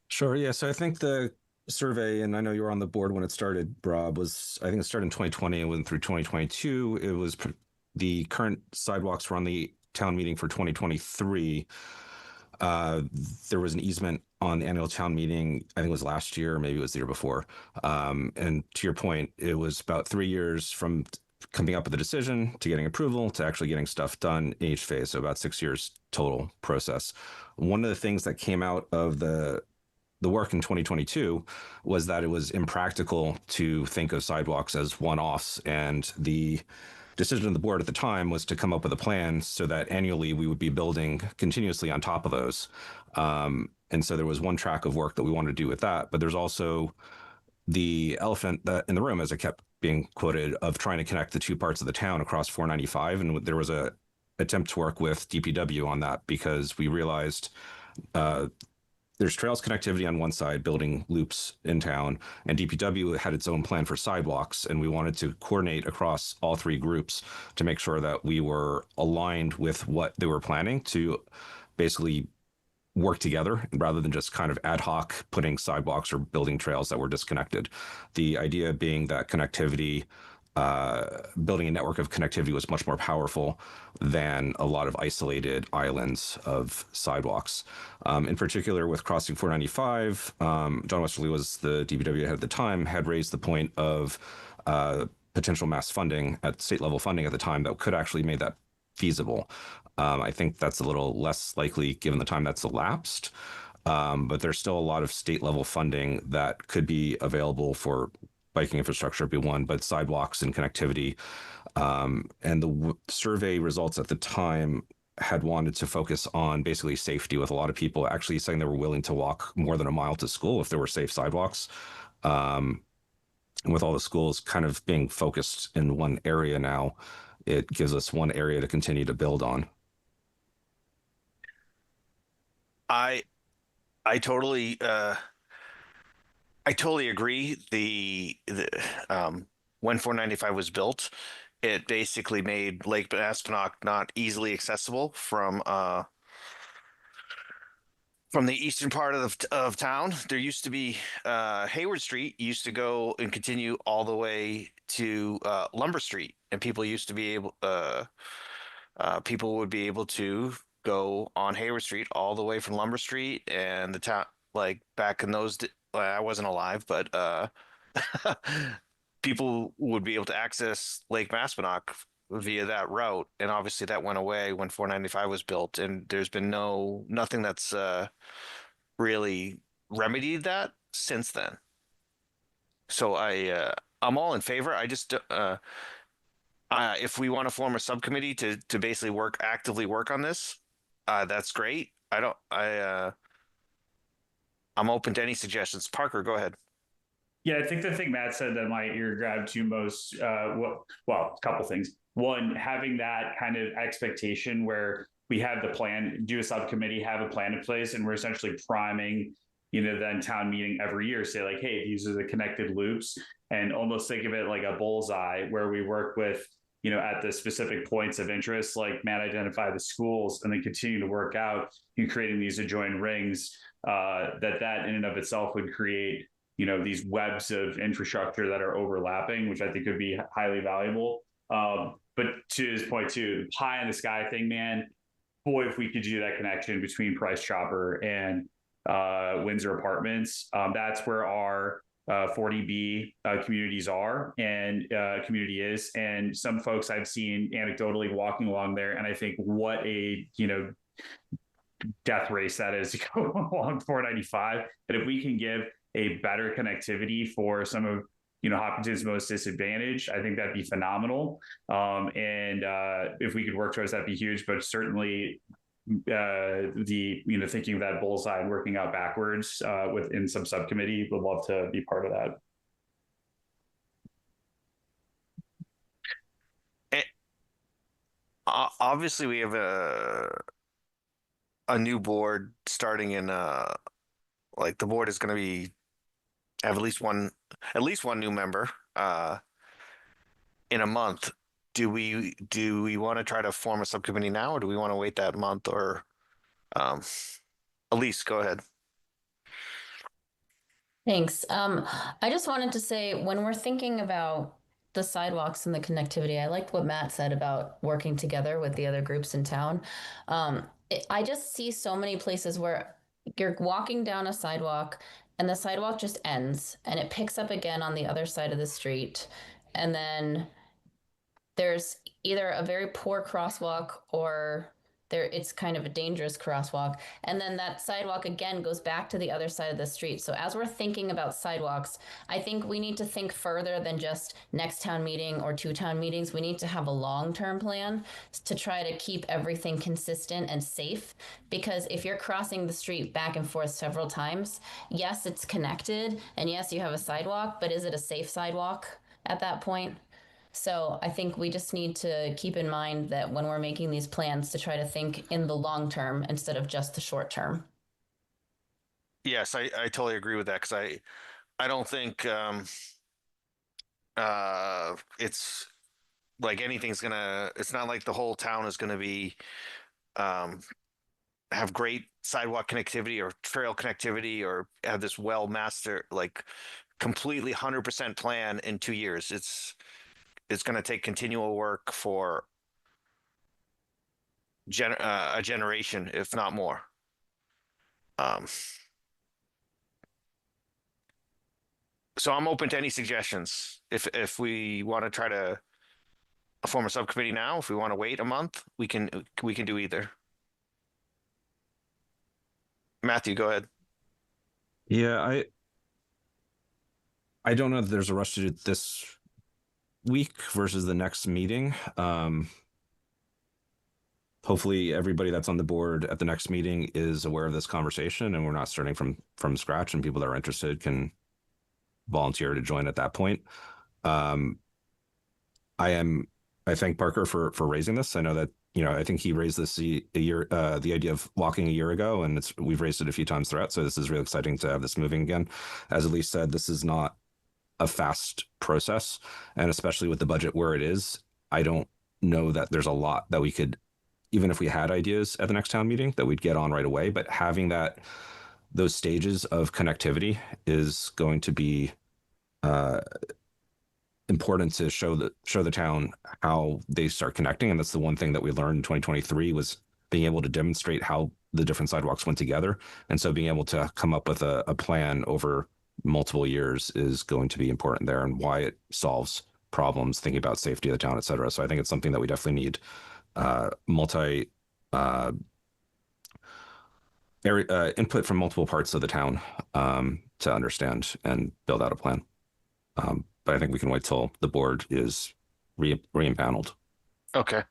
B: Sure. Yeah. So I think the survey, and I know you were on the board when it started, Rob, I think it started in 2020 and went through 2022. It was the current sidewalks were on the town meeting for 2023. There was an easement on the annual town meeting. I think it was last year, maybe it was the year before. And to your point, it was about 3 years from coming up with a decision to getting approval to actually getting stuff done in each phase. So about 6 years total process. One of the things that came out of the work in 2022 was that it was impractical to think of sidewalks as one-offs, and the decision of the board at the time was to come up with a plan so that annually we would be building continuously on top of those. And so there was one track of work that we wanted to do with that, but there's also the elephant that in the room, as it kept being quoted, of trying to connect the two parts of the town across 495. And there was a attempt to work with DPW on that because we realized there's trails connectivity on one side, building loops in town, and DPW had its own plan for sidewalks. And we wanted to coordinate across all three groups to make sure that we were aligned with what they were planning to basically work together rather than just kind of ad hoc putting sidewalks or building trails that were disconnected. The idea being that connectivity, building a network of connectivity was much more powerful than a lot of isolated islands of sidewalks. In particular, with crossing 495, John Westerly was the DPW head at the time, had raised the point of potential mass funding at state level funding at the time that could actually make that feasible. I think that's a little less likely given the time that's elapsed, but there's still a lot of state level funding that could be available for biking infrastructure, be one, but sidewalks and connectivity. And the survey results at the time had wanted to focus on basically safety, with a lot of people actually saying they were willing to walk more than a mile to school if there were safe sidewalks. And with all the schools kind of being focused in one area now, it gives us one area to continue to build on.
A: I totally agree. When 495 was built, it basically made Lake Maspinock not easily accessible from the eastern part of town. There used to be Hayward Street used to go and continue all the way to Lumber Street, and people used to be able people would be able to go on Hayward Street all the way from Lumber Street, and the town, like back in those I wasn't alive, but people would be able to access Lake Maspinock via that route. And obviously that went away when 495 was built, and there's been nothing that's really remedied that since then. So I'm all in favor. I just if we want to form a subcommittee to basically actively work on this, that's great. I'm open to any suggestions. Parker, go ahead.
F: Yeah, I think the thing Matt said that my ear grabbed to most, a couple things. One, having that kind of expectation where we have the plan, do a subcommittee, have a plan in place, and we're essentially priming, then town meeting every year, say like, hey, these are the connected loops, and almost think of it like a bullseye where we work with, at the specific points of interest, like Matt identify the schools, and then continue to work out in creating these adjoined rings, that in and of itself would create, these webs of infrastructure that are overlapping, which I think would be highly valuable. But to his point too, pie in the sky thing, man, boy, if we could do that connection between Price Chopper and Windsor Apartments, that's where our 40B communities are and community is. And some folks I've seen anecdotally walking along there, and I think what a, death race that is to go along 495. And if we can give a better connectivity for some of, Hopkinton's most disadvantaged, I think that'd be phenomenal. And if we could work towards that'd be huge, but certainly thinking of that bullseye and working out backwards within some subcommittee, would love to be part of that.
A: Obviously we have a new board starting in like the board is going to have at least one new member in a month. Do we want to try to form a subcommittee now, or do we want to wait that month? Or Elise, go ahead.
H: Thanks. I just wanted to say, when we're thinking about the sidewalks and the connectivity, I liked what Matt said about working together with the other groups in town. I just see so many places where you're walking down a sidewalk and the sidewalk just ends and it picks up again on the other side of the street. And then there's either a very poor crosswalk or it's kind of a dangerous crosswalk. And then that sidewalk again goes back to the other side of the street. So as we're thinking about sidewalks, I think we need to think further than just next town meeting or 2 town meetings. We need to have a long-term plan to try to keep everything consistent and safe. Because if you're crossing the street back and forth several times, yes, it's connected. And yes, you have a sidewalk, but is it a safe sidewalk at that point? So I think we just need to keep in mind that when we're making these plans, to try to think in the long term instead of just the short term.
A: Yes, I totally agree with that, because I don't think it's like it's not like the whole town is gonna be have great sidewalk connectivity or trail connectivity or have this well master, like completely 100% plan in 2 years. It's going to take continual work for a generation, if not more. So I'm open to any suggestions. If we want to try to form a subcommittee now, if we want to wait a month, we can do either. Matthew, go ahead.
B: Yeah, I don't know if there's a rush to do this week versus the next meeting. Hopefully everybody that's on the board at the next meeting is aware of this conversation and we're not starting from scratch, and people that are interested can volunteer to join at that point. I thank Parker for raising this. I know that, I think he raised this a year, the idea of walking a year ago, and we've raised it a few times throughout. So this is really exciting to have this moving again. As Elise said, this is not a fast process, and especially with the budget where it is, I don't know that there's a lot that we could, even if we had ideas at the next town meeting, that we'd get on right away. But having those stages of connectivity is going to be important to show the town how they start connecting. And that's the one thing that we learned in 2023 was being able to demonstrate how the different sidewalks went together. And so being able to come up with a plan over multiple years is going to be important there, and why it solves problems, thinking about safety of the town, et cetera. So I think it's something that we definitely need input from multiple parts of the town to understand and build out a plan. But I think we can wait till the board is re-empaneled.
A: Okay.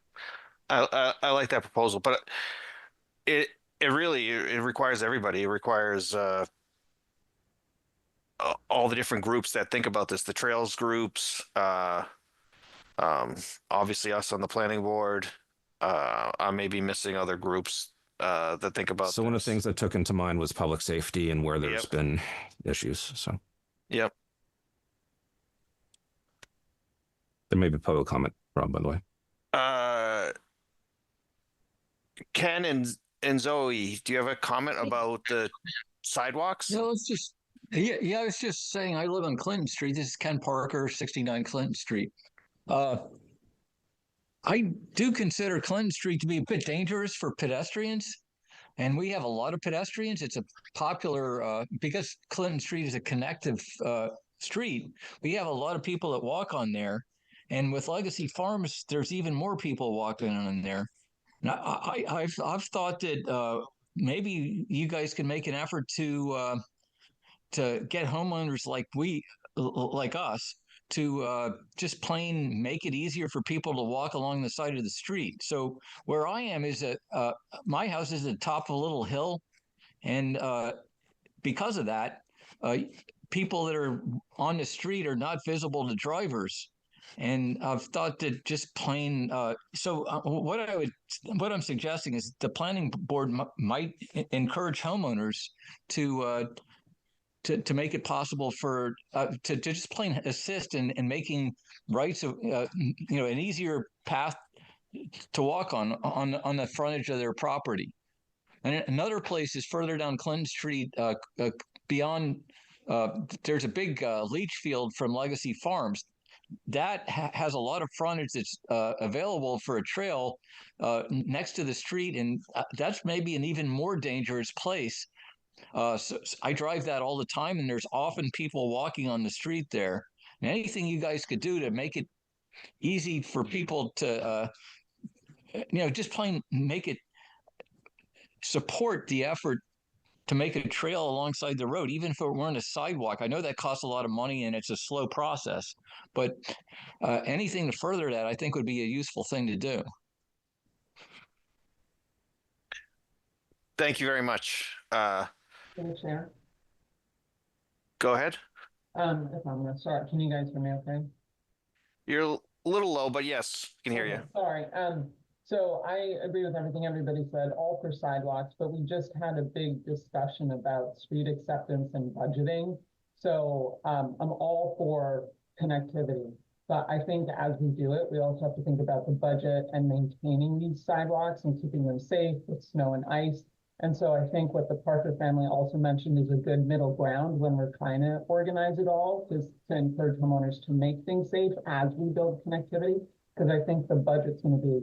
A: I like that proposal, but it requires everybody. It requires all the different groups that think about this, the trails groups, obviously us on the planning board, I may be missing other groups that think about
B: So one of
A: this.
B: the things that took into mind was public safety and where there's
A: Yep.
B: been issues. So
A: Yep.
B: there may be public comment, Rob, by the way.
A: Ken and Zoe, do you have a comment about the sidewalks?
I: No, it's just yeah. I was just saying I live on Clinton Street. This is Ken Parker, 69 Clinton Street. I do consider Clinton Street to be a bit dangerous for pedestrians, and we have a lot of pedestrians. It's a popular because Clinton Street is a connective street. We have a lot of people that walk on there, and with Legacy Farms, there's even more people walking on there. Now, I've thought that maybe you guys can make an effort to get homeowners like us to just plain make it easier for people to walk along the side of the street. So where I am is that my house is at the top of a little hill, and because of that, people that are on the street are not visible to drivers. And I've thought that just plain. What I'm suggesting is the planning board might encourage homeowners to make it possible for to just plain assist in making rights of an easier path to walk on the frontage of their property. And another place is further down Clinton Street, beyond. There's a big leach field from Legacy Farms that has a lot of frontage that's available for a trail next to the street, and that's maybe an even more dangerous place. So I drive that all the time, and there's often people walking on the street there. And anything you guys could do to make it easy for people to, just plain make it support the effort to make a trail alongside the road, even if it weren't a sidewalk. I know that costs a lot of money and it's a slow process, but anything to further that, I think, would be a useful thing to do.
A: Thank you very much.
J: Chair.
A: Go ahead.
J: If I'm gonna start, can you guys hear me okay?
A: You're a little low, but yes, I can hear you.
J: Sorry. So I agree with everything everybody said, all for sidewalks, but we just had a big discussion about street acceptance and budgeting. So I'm all for connectivity, but I think as we do it, we also have to think about the budget and maintaining these sidewalks and keeping them safe with snow and ice. And so I think what the Parker family also mentioned is a good middle ground when we're trying to organize it all, is to encourage homeowners to make things safe as we build connectivity, because I think the budget's going to be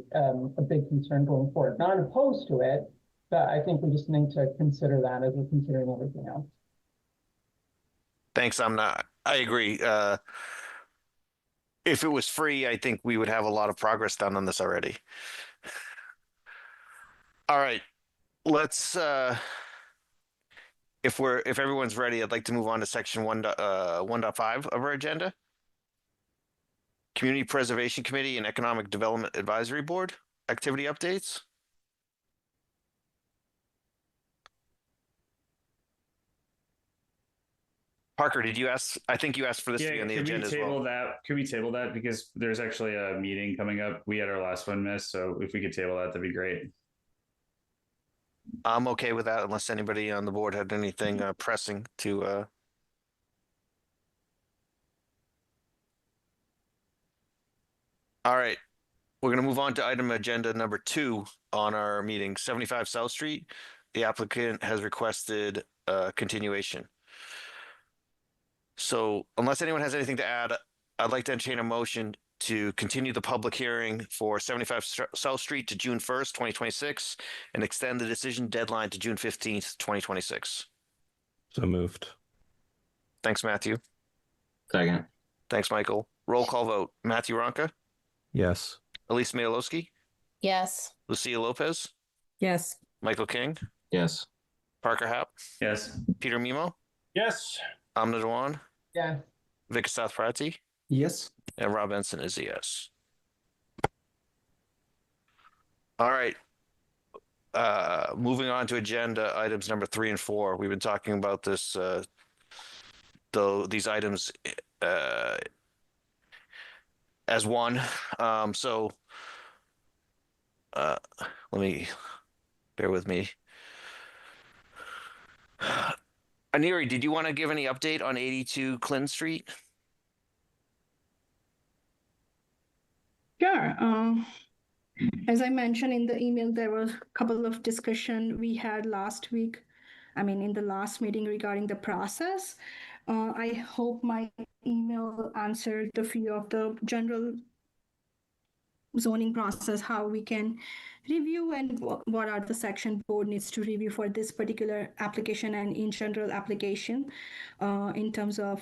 J: a big concern going forward. Not opposed to it, but I think we just need to consider that as we're considering everything else.
A: Thanks. I agree. If it was free, I think we would have a lot of progress done on this already. All right. Let's if everyone's ready, I'd like to move on to section 1.5 of our agenda. Community Preservation Committee and Economic Development Advisory Board activity updates. Parker, did you ask? I think you asked for this to be on the agenda as well.
F: Could we table that? Because there's actually a meeting coming up. We had our last one missed, so if we could table that, that'd be great.
A: I'm okay with that unless anybody on the board had anything pressing to All right. We're going to move on to item agenda number 2 on our meeting, 75 South Street. The applicant has requested continuation. So unless anyone has anything to add, I'd like to entertain a motion to continue the public hearing for 75 South Street to June 1st, 2026, and extend the decision deadline to June 15th, 2026.
B: So moved.
A: Thanks, Matthew.
K: Second.
A: Thanks, Michael. Roll call vote. Matthew Ronka,
B: Yes.
A: Elise Mayalowski,
H: Yes.
A: Lucia Lopez,
C: Yes.
A: Michael King,
K: Yes.
A: Parker Happ,
F: Yes.
A: Peter Mimo,
G: Yes.
A: Amna Dewan,
J: Yeah.
A: Vikas Prati,
D: Yes.
A: and Rob Benson is a yes. All right. Moving on to agenda items number 3 and 4. We've been talking about this, these items as one. So let me bear with me. Aneri, did you want to give any update on 82 Clinton Street?
E: Sure. As I mentioned in the email, there was a couple of discussion we had last week. I mean, in the last meeting regarding the process. I hope my email answered the few of the general zoning process, how we can review and what are the section board needs to review for this particular application and in general application in terms of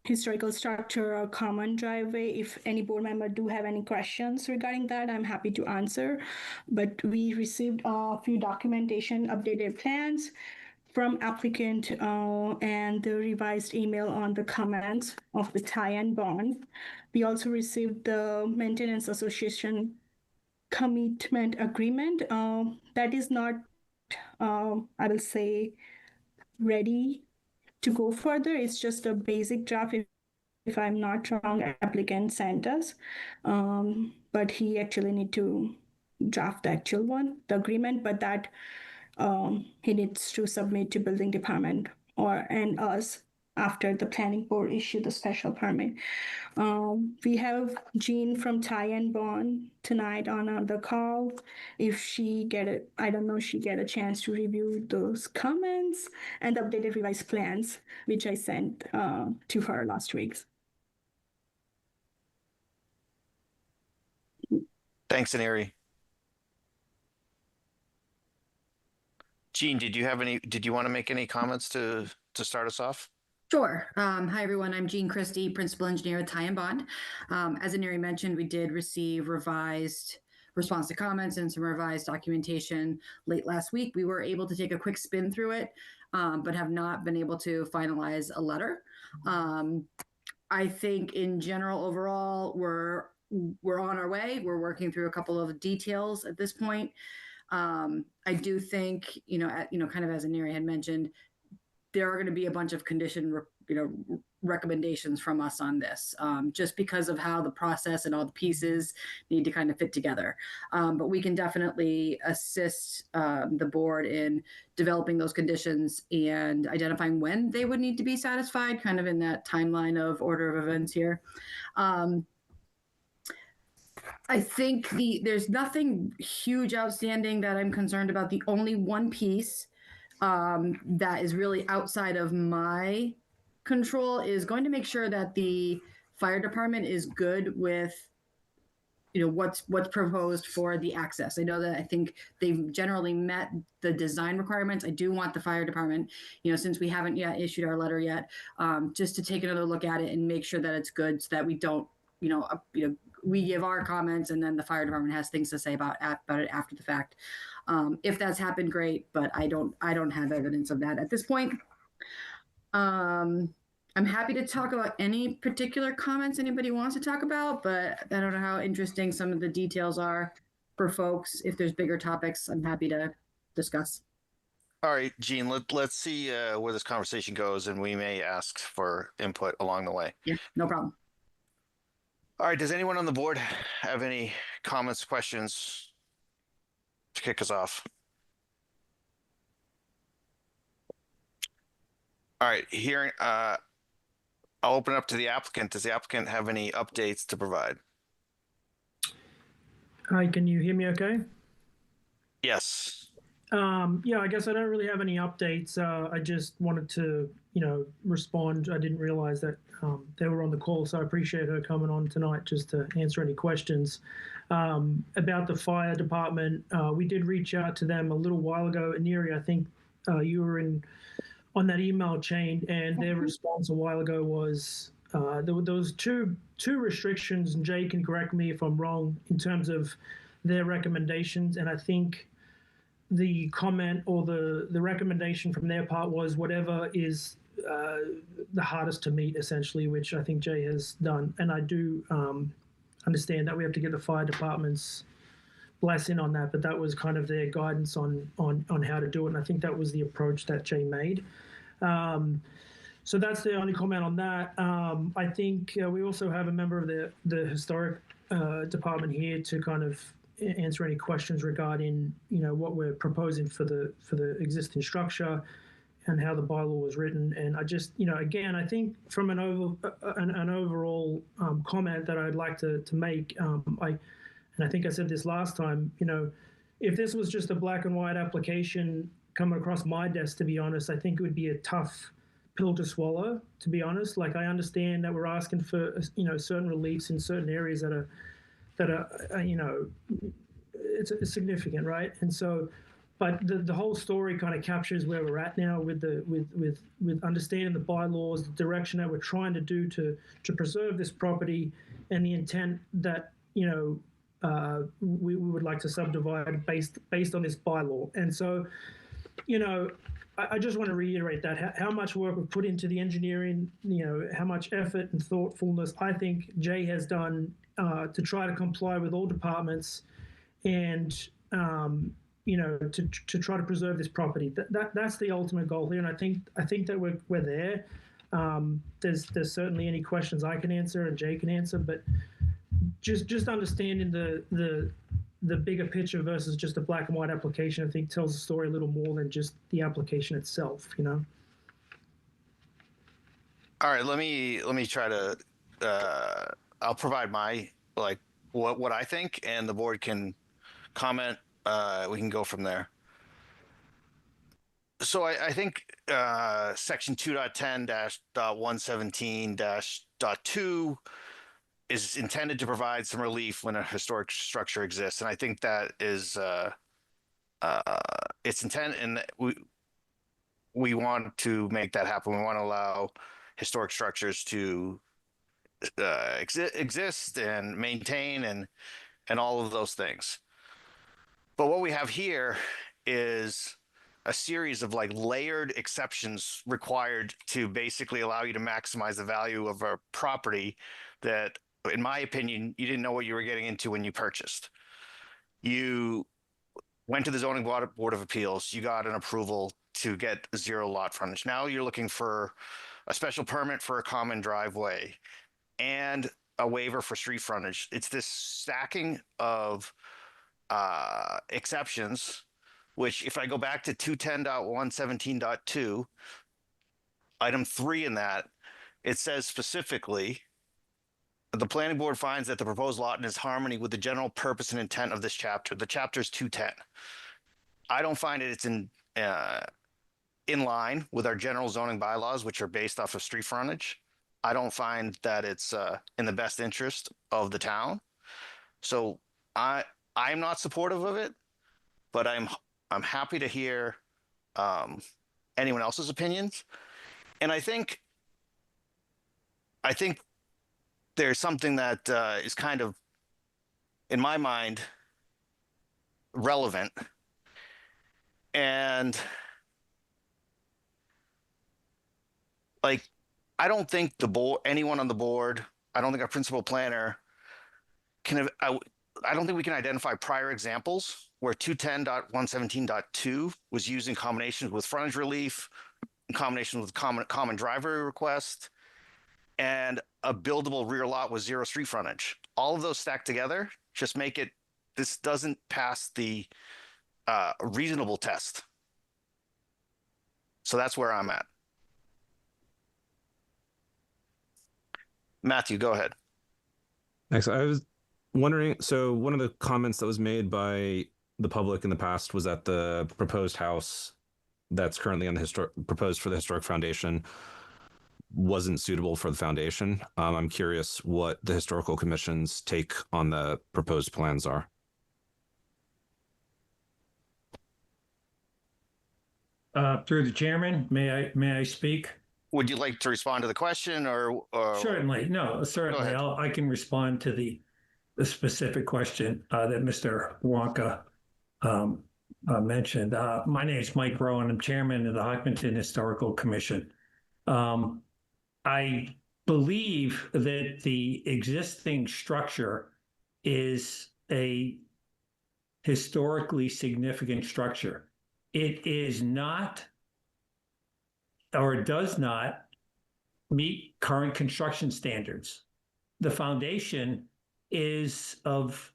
E: historical structure or common driveway. If any board member do have any questions regarding that, I'm happy to answer. But we received a few documentation, updated plans from applicant and the revised email on the comments of the tie-in bond. We also received the Maintenance Association commitment agreement. That is not, I will say, ready to go further. It's just a basic draft. If I'm not wrong, applicant sent us, but he actually need to draft the actual one, the agreement, but that he needs to submit to building department and us after the planning board issue the special permit. We have Jean from Ty and Bond tonight on the call. If she I don't know, she get a chance to review those comments and updated revised plans, which I sent to her last week.
A: Thanks, Aneri. Jean, did you want to make any comments to start us off?
K: Sure. Hi, everyone. I'm Jean Christie, Principal Engineer at Ty and Bond. As Aneri mentioned, we did receive revised response to comments and some revised documentation late last week. We were able to take a quick spin through it, but have not been able to finalize a letter. I think in general, overall, we're on our way. We're working through a couple of details at this point. I do think, kind of as Aneri had mentioned, there are going to be a bunch of recommendations from us on this, just because of how the process and all the pieces need to kind of fit together. But we can definitely assist the board in developing those conditions and identifying when they would need to be satisfied, kind of in that timeline of order of events here. I think there's nothing huge outstanding that I'm concerned about. The only one piece that is really outside of my control is going to make sure that the fire department is good with, what's proposed for the access. I know that I think they've generally met the design requirements. I do want the fire department, since we haven't yet issued our letter yet, just to take another look at it and make sure that it's good so that we don't, we give our comments and then the fire department has things to say about it after the fact. If that's happened, great, but I don't have evidence of that at this point. I'm happy to talk about any particular comments anybody wants to talk about, but I don't know how interesting some of the details are for folks. If there's bigger topics, I'm happy to discuss.
A: All right, Jean, let's see where this conversation goes, and we may ask for input along the way.
K: Yeah, no problem.
A: All right, does anyone on the board have any comments, questions to kick us off? All right, I'll open it up to the applicant. Does the applicant have any updates to provide?
L: Hi, can you hear me okay?
A: Yes.
L: Yeah, I guess I don't really have any updates. I just wanted to, respond. I didn't realize that they were on the call, so I appreciate her coming on tonight just to answer any questions. About the fire department, we did reach out to them a little while ago. Aneri, I think you were on that email chain, and their response a while ago was there were those two restrictions, and Jay can correct me if I'm wrong, in terms of their recommendations. And I think the comment or the recommendation from their part was whatever is the hardest to meet, essentially, which I think Jay has done. And I do understand that we have to get the fire department's blessing on that, but that was kind of their guidance on how to do it. And I think that was the approach that Jay made. So that's the only comment on that. I think we also have a member of the historic department here to kind of answer any questions regarding, what we're proposing for the existing structure and how the bylaw was written. And I just, again, I think from an overall comment that I'd like to make, and I think I said this last time, if this was just a black and white application coming across my desk, to be honest, I think it would be a tough pill to swallow, to be honest. Like, I understand that we're asking for, certain reliefs in certain areas that are it's significant, right? And so, but the whole story kind of captures where we're at now with understanding the bylaws, the direction that we're trying to do to preserve this property, and the intent that we would like to subdivide based on this bylaw. And so, I just want to reiterate that how much work we've put into the engineering, how much effort and thoughtfulness I think Jay has done to try to comply with all departments, and to try to preserve this property. That's the ultimate goal here, and I think that we're there. There's certainly any questions I can answer and Jay can answer, but just understanding the bigger picture versus just a black and white application, I think tells the story a little more than just the application itself,
A: All right, let me try to I'll provide my what I think, and the board can comment. We can go from there. So I think section 2.10-117-2 is intended to provide some relief when a historic structure exists, and I think that is its intent, and we want to make that happen. We want to allow historic structures to exist and maintain and all of those things. But what we have here is a series of layered exceptions required to basically allow you to maximize the value of a property that, in my opinion, you didn't know what you were getting into when you purchased. You went to the zoning board of appeals, you got an approval to get 0 lot frontage. Now you're looking for a special permit for a common driveway and a waiver for street frontage. It's this stacking of exceptions, which, if I go back to 210.117.2, item 3 in that, it says specifically, the planning board finds that the proposed lot is harmony with the general purpose and intent of this chapter. The chapter is 210. I don't find it's in line with our general zoning bylaws, which are based off of street frontage. I don't find that it's in the best interest of the town. So I'm not supportive of it, but I'm happy to hear anyone else's opinions. And I think there's something that is kind of, in my mind, relevant. And I don't think anyone on the board, I don't think our principal planner I don't think we can identify prior examples where 210.117.2 was used in combination with frontage relief, in combination with common driveway request, and a buildable rear lot with 0 street frontage. All of those stacked together just make it, this doesn't pass the reasonable test. So that's where I'm at. Matthew, go ahead.
B: Thanks. I was wondering, so one of the comments that was made by the public in the past was that the proposed house that's currently on the proposed for the historic foundation wasn't suitable for the foundation. I'm curious what the historical commission's take on the proposed plans are.
M: Through the chairman, may I speak?
A: Would you like to respond to the question, or
M: Certainly, no, certainly. I can respond to the specific question that Mr. Wonka mentioned. My name is Mike Rowan. I'm chairman of the Hockington Historical Commission. I believe that the existing structure is a historically significant structure. It is not, or does not, meet current construction standards. The foundation is of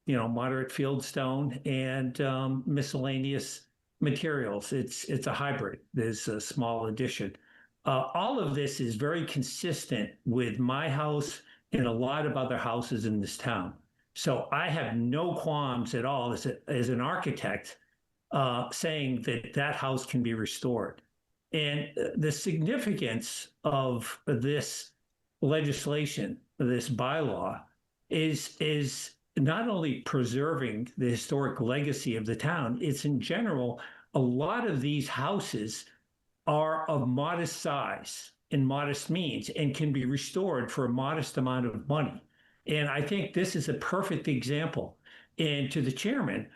M: moderate field stone and miscellaneous materials. It's a hybrid. There's a small addition. All of this is very consistent with my house and a lot of other houses in this town. So I have no qualms at all as an architect saying that that house can be restored. And the significance of this legislation, this bylaw, is not only preserving the historic legacy of the town, it's in general, a lot of these houses are of modest size and modest means and can be restored for a modest amount of money. And I think this is a perfect example. And to the chairman,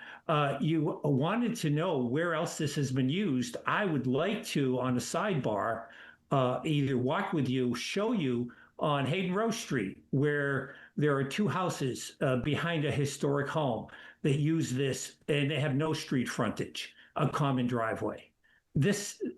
M: you wanted to know where else this has been used. I would like to, on a sidebar, either walk with you, show you on Hayden Rose Street, where there are two houses behind a historic home that use this, and they have no street frontage, a common driveway.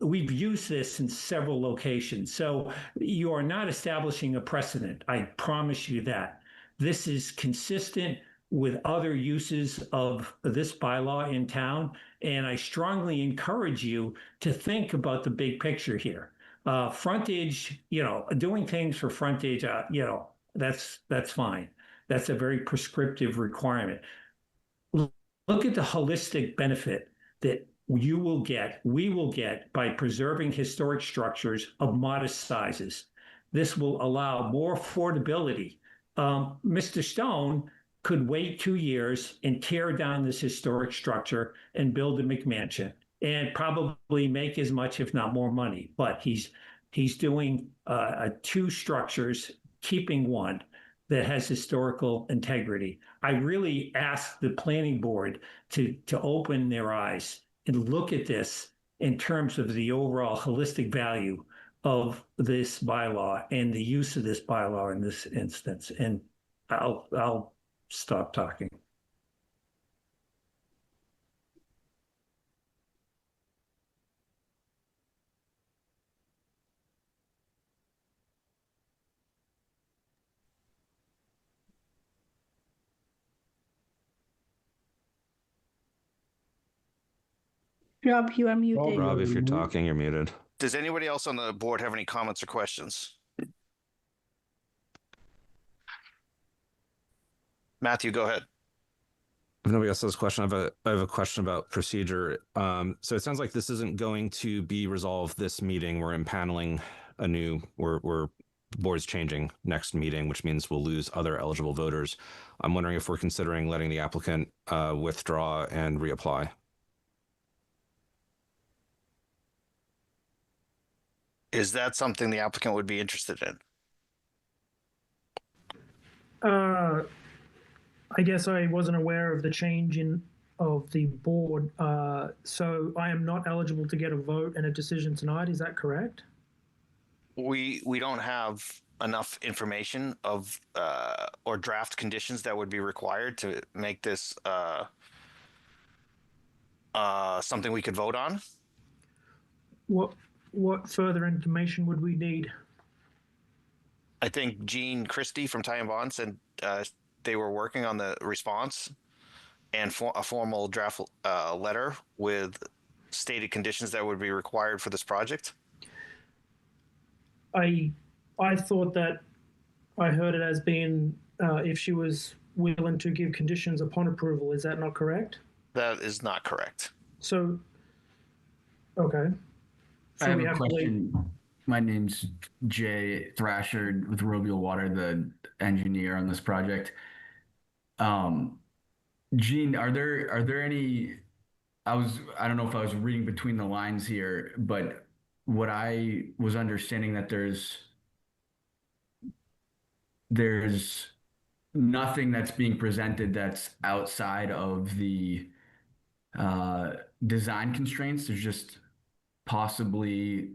M: We've used this in several locations. So you are not establishing a precedent. I promise you that. This is consistent with other uses of this bylaw in town. And I strongly encourage you to think about the big picture here. Frontage, doing things for frontage, that's fine. That's a very prescriptive requirement. Look at the holistic benefit that we will get by preserving historic structures of modest sizes. This will allow more affordability. Mr. Stone could wait 2 years and tear down this historic structure and build a McMansion and probably make as much, if not more money. But he's doing two structures, keeping one that has historical integrity. I really ask the planning board to open their eyes and look at this in terms of the overall holistic value of this bylaw and the use of this bylaw in this instance. And I'll stop talking.
E: Rob, you are muted.
B: Rob, if you're talking, you're muted.
A: Does anybody else on the board have any comments or questions? Matthew, go ahead.
B: If nobody else has a question, I have a question about procedure. So it sounds like this isn't going to be resolved this meeting. We're impaneling we're board's changing next meeting, which means we'll lose other eligible voters. I'm wondering if we're considering letting the applicant withdraw and reapply.
A: Is that something the applicant would be interested in?
L: I guess I wasn't aware of the change of the board. So I am not eligible to get a vote and a decision tonight. Is that correct?
A: We don't have enough information of or draft conditions that would be required to make this something we could vote on.
L: What further information would we need?
A: I think Jean Christie from Ty and Bond said they were working on the response and a formal draft letter with stated conditions that would be required for this project.
L: I thought that I heard it as being if she was willing to give conditions upon approval. Is that not correct?
A: That is not correct.
L: So, okay. So
N: I have a question. My name's Jay Thrasher with Robial Water, the engineer on this project. Gene, are there any? I don't know if I was reading between the lines here, but what I was understanding that there's nothing that's being presented that's outside of the design constraints. There's just possibly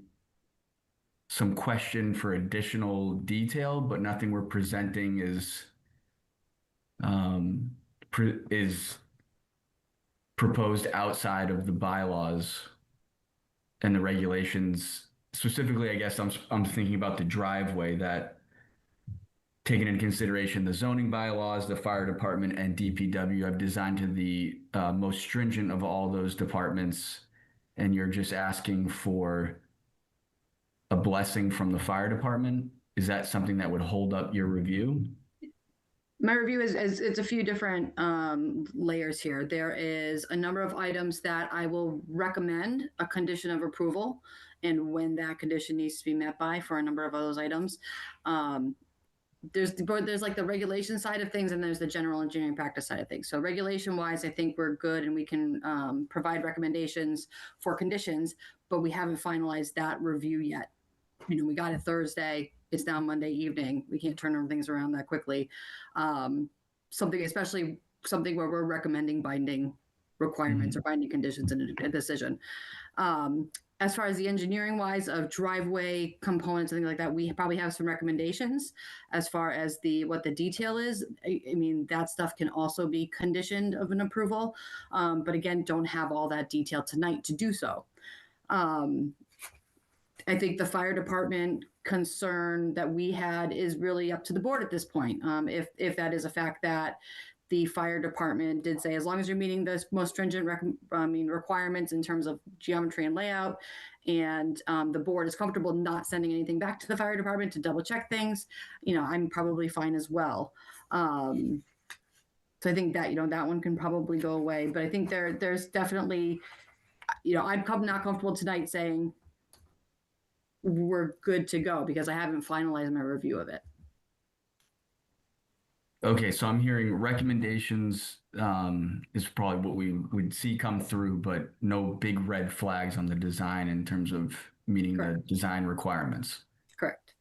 N: some question for additional detail, but nothing we're presenting is proposed outside of the bylaws and the regulations. Specifically, I guess I'm thinking about the driveway that taking into consideration the zoning bylaws, the fire department, and DPW. I've designed to the most stringent of all those departments, and you're just asking for a blessing from the fire department. Is that something that would hold up your review?
K: My review is it's a few different layers here. There is a number of items that I will recommend a condition of approval, and when that condition needs to be met by for a number of those items. There's like the regulation side of things, and there's the general engineering practice side of things. So regulation wise, I think we're good, and we can provide recommendations for conditions, but we haven't finalized that review yet. You know, we got it Thursday. It's now Monday evening. We can't turn things around that quickly. Especially something where we're recommending binding requirements or binding conditions in a decision. As far as the engineering wise of driveway components and things like that, we probably have some recommendations. As far as what the detail is, I mean, that stuff can also be conditioned of an approval. But again, don't have all that detail tonight to do so. I think the fire department concern that we had is really up to the board at this point. If that is a fact that the fire department did say, as long as you're meeting the most stringent requirements in terms of geometry and layout, and the board is comfortable not sending anything back to the fire department to double check things, you know, I'm probably fine as well. So I think that, you know, that one can probably go away, but I think there's definitely, you know, I'm not comfortable tonight saying we're good to go because I haven't finalized my review of it.
N: Okay, so I'm hearing recommendations is probably what we would see come through, but no big red flags on the design in terms of meeting the design requirements.
K: Correct.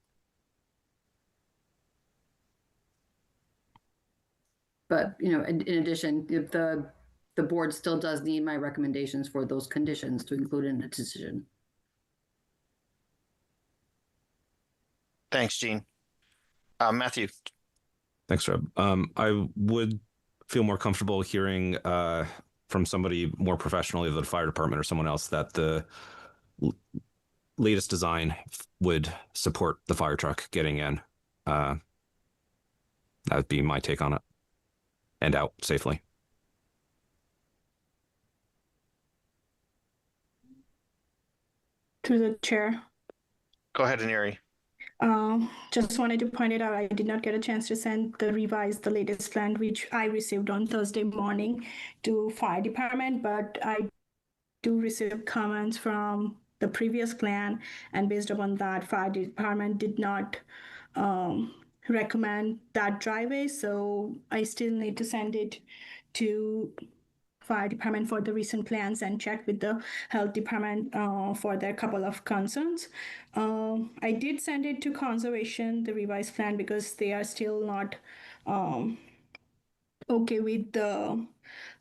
K: But, you know, in addition, if the board still does need my recommendations for those conditions to include in the decision.
A: Thanks, Gene. Matthew.
B: Thanks, Rob. I would feel more comfortable hearing from somebody more professionally of the fire department or someone else that the latest design would support the fire truck getting in. That would be my take on it, and out safely.
E: Through the chair.
A: Go ahead, Aneri.
E: Just wanted to point it out, I did not get a chance to send the latest plan, which I received on Thursday morning to fire department, but I do receive comments from the previous plan, and based upon that, fire department did not recommend that driveway, so I still need to send it to fire department for the recent plans and check with the health department for their couple of concerns. I did send it to conservation, the revised plan, because they are still not okay with the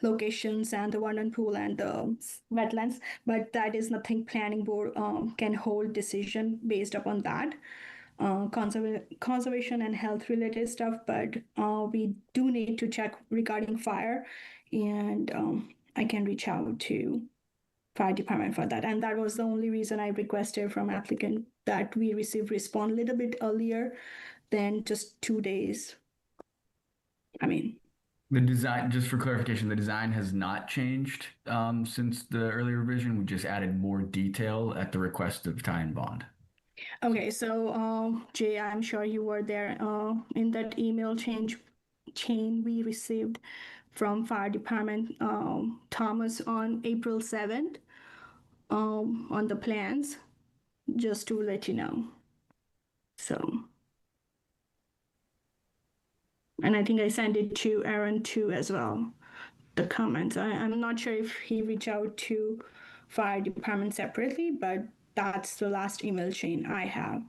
E: locations and the Vernon Pool and the wetlands, but that is nothing planning board can hold decision based upon that. Conservation and health related stuff, but we do need to check regarding fire, and I can reach out to fire department for that. And that was the only reason I requested from applicant that we receive response a little bit earlier than just 2 days. I mean,
N: the design, just for clarification, the design has not changed since the earlier revision. We just added more detail at the request of Ty and Bond.
E: Okay, so Jay, I'm sure you were there in that email chain we received from fire department, Thomas, on April 7th on the plans, just to let you know. So, and I think I sent it to Aaron too as well, the comments. I'm not sure if he reached out to fire department separately, but that's the last email chain I have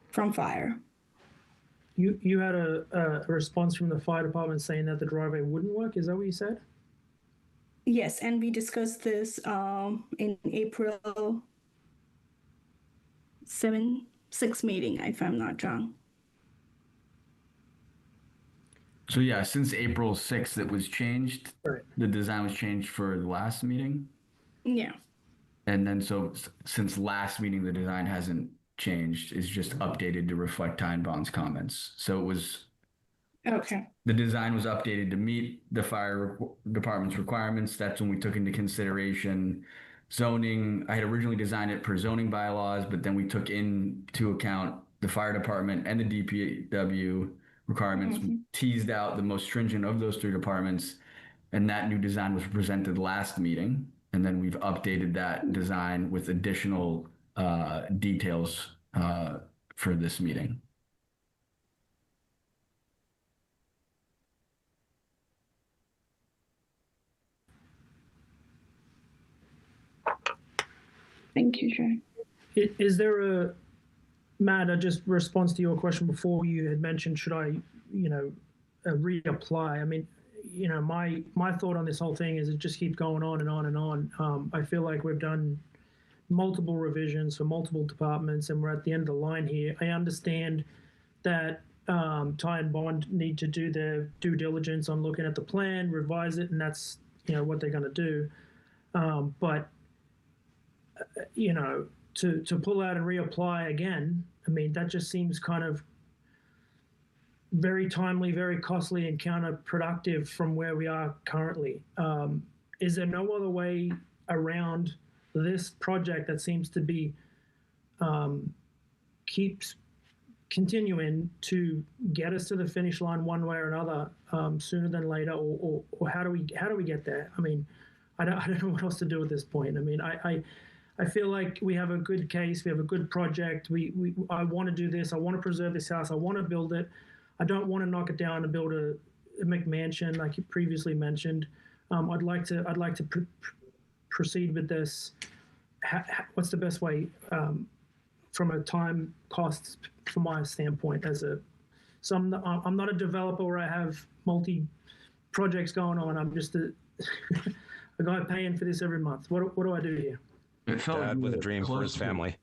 E: from fire.
L: You had a response from the fire department saying that the driveway wouldn't work. Is that what you said?
E: Yes, and we discussed this in April 6 meeting, if I'm not wrong.
N: So yeah, since April 6th, it was changed.
L: Right.
N: The design was changed for the last meeting.
E: Yeah.
N: And then so since last meeting, the design hasn't changed. It's just updated to reflect Ty and Bond's comments. So it was,
E: Okay.
N: the design was updated to meet the fire department's requirements. That's when we took into consideration zoning. I had originally designed it per zoning bylaws, but then we took into account the fire department and the DPW requirements, teased out the most stringent of those 3 departments, and that new design was presented last meeting. And then we've updated that design with additional details for this meeting.
E: Thank you, Chair.
L: Is there a, Matt, I just response to your question before, you had mentioned, should I, reapply? I mean, my thought on this whole thing is it just keeps going on and on and on. I feel like we've done multiple revisions for multiple departments and we're at the end of the line here. I understand that Ty and Bond need to do their due diligence on looking at the plan, revise it, and that's, what they're going to do. But to pull out and reapply again, I mean, that just seems kind of very timely, very costly, and counterproductive from where we are currently. Is there no other way around this project that seems to be keeps continuing to get us to the finish line one way or another, sooner than later, or how do we get there? I mean, I don't know what else to do at this point. I mean, I feel like we have a good case, we have a good project. I want to do this. I want to preserve this house. I want to build it. I don't want to knock it down and build a McMansion like you previously mentioned. I'd like to proceed with this. What's the best way from a time cost from my standpoint? I'm not a developer where I have multi projects going on. I'm just a guy paying for this every month. What do I do here?
B: Dad with a dream for his family.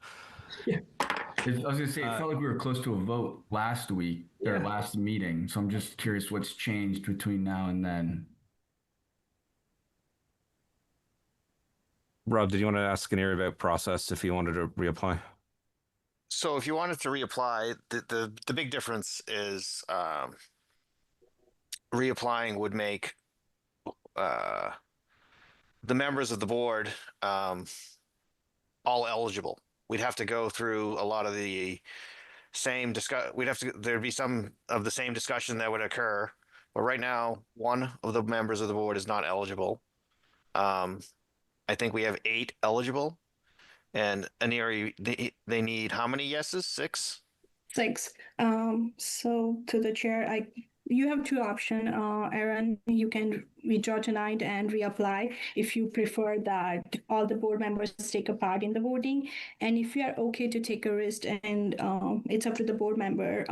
L: Yeah.
N: I was going to say, it felt like we were close to a vote last week, or last meeting. So I'm just curious what's changed between now and then.
B: Rob, did you want to ask Aneri about process if you wanted to reapply?
A: So if you wanted to reapply, the big difference is reapplying would make the members of the board all eligible. We'd have to go through a lot of the same there'd be some of the same discussion that would occur. But right now, one of the members of the board is not eligible. I think we have 8 eligible. And Aneri, they need how many yeses? 6?
E: 6. So to the chair, you have 2 options, Aaron. You can withdraw tonight and reapply if you prefer that all the board members take a part in the voting. And if you are okay to take a risk, and it's up to the board member,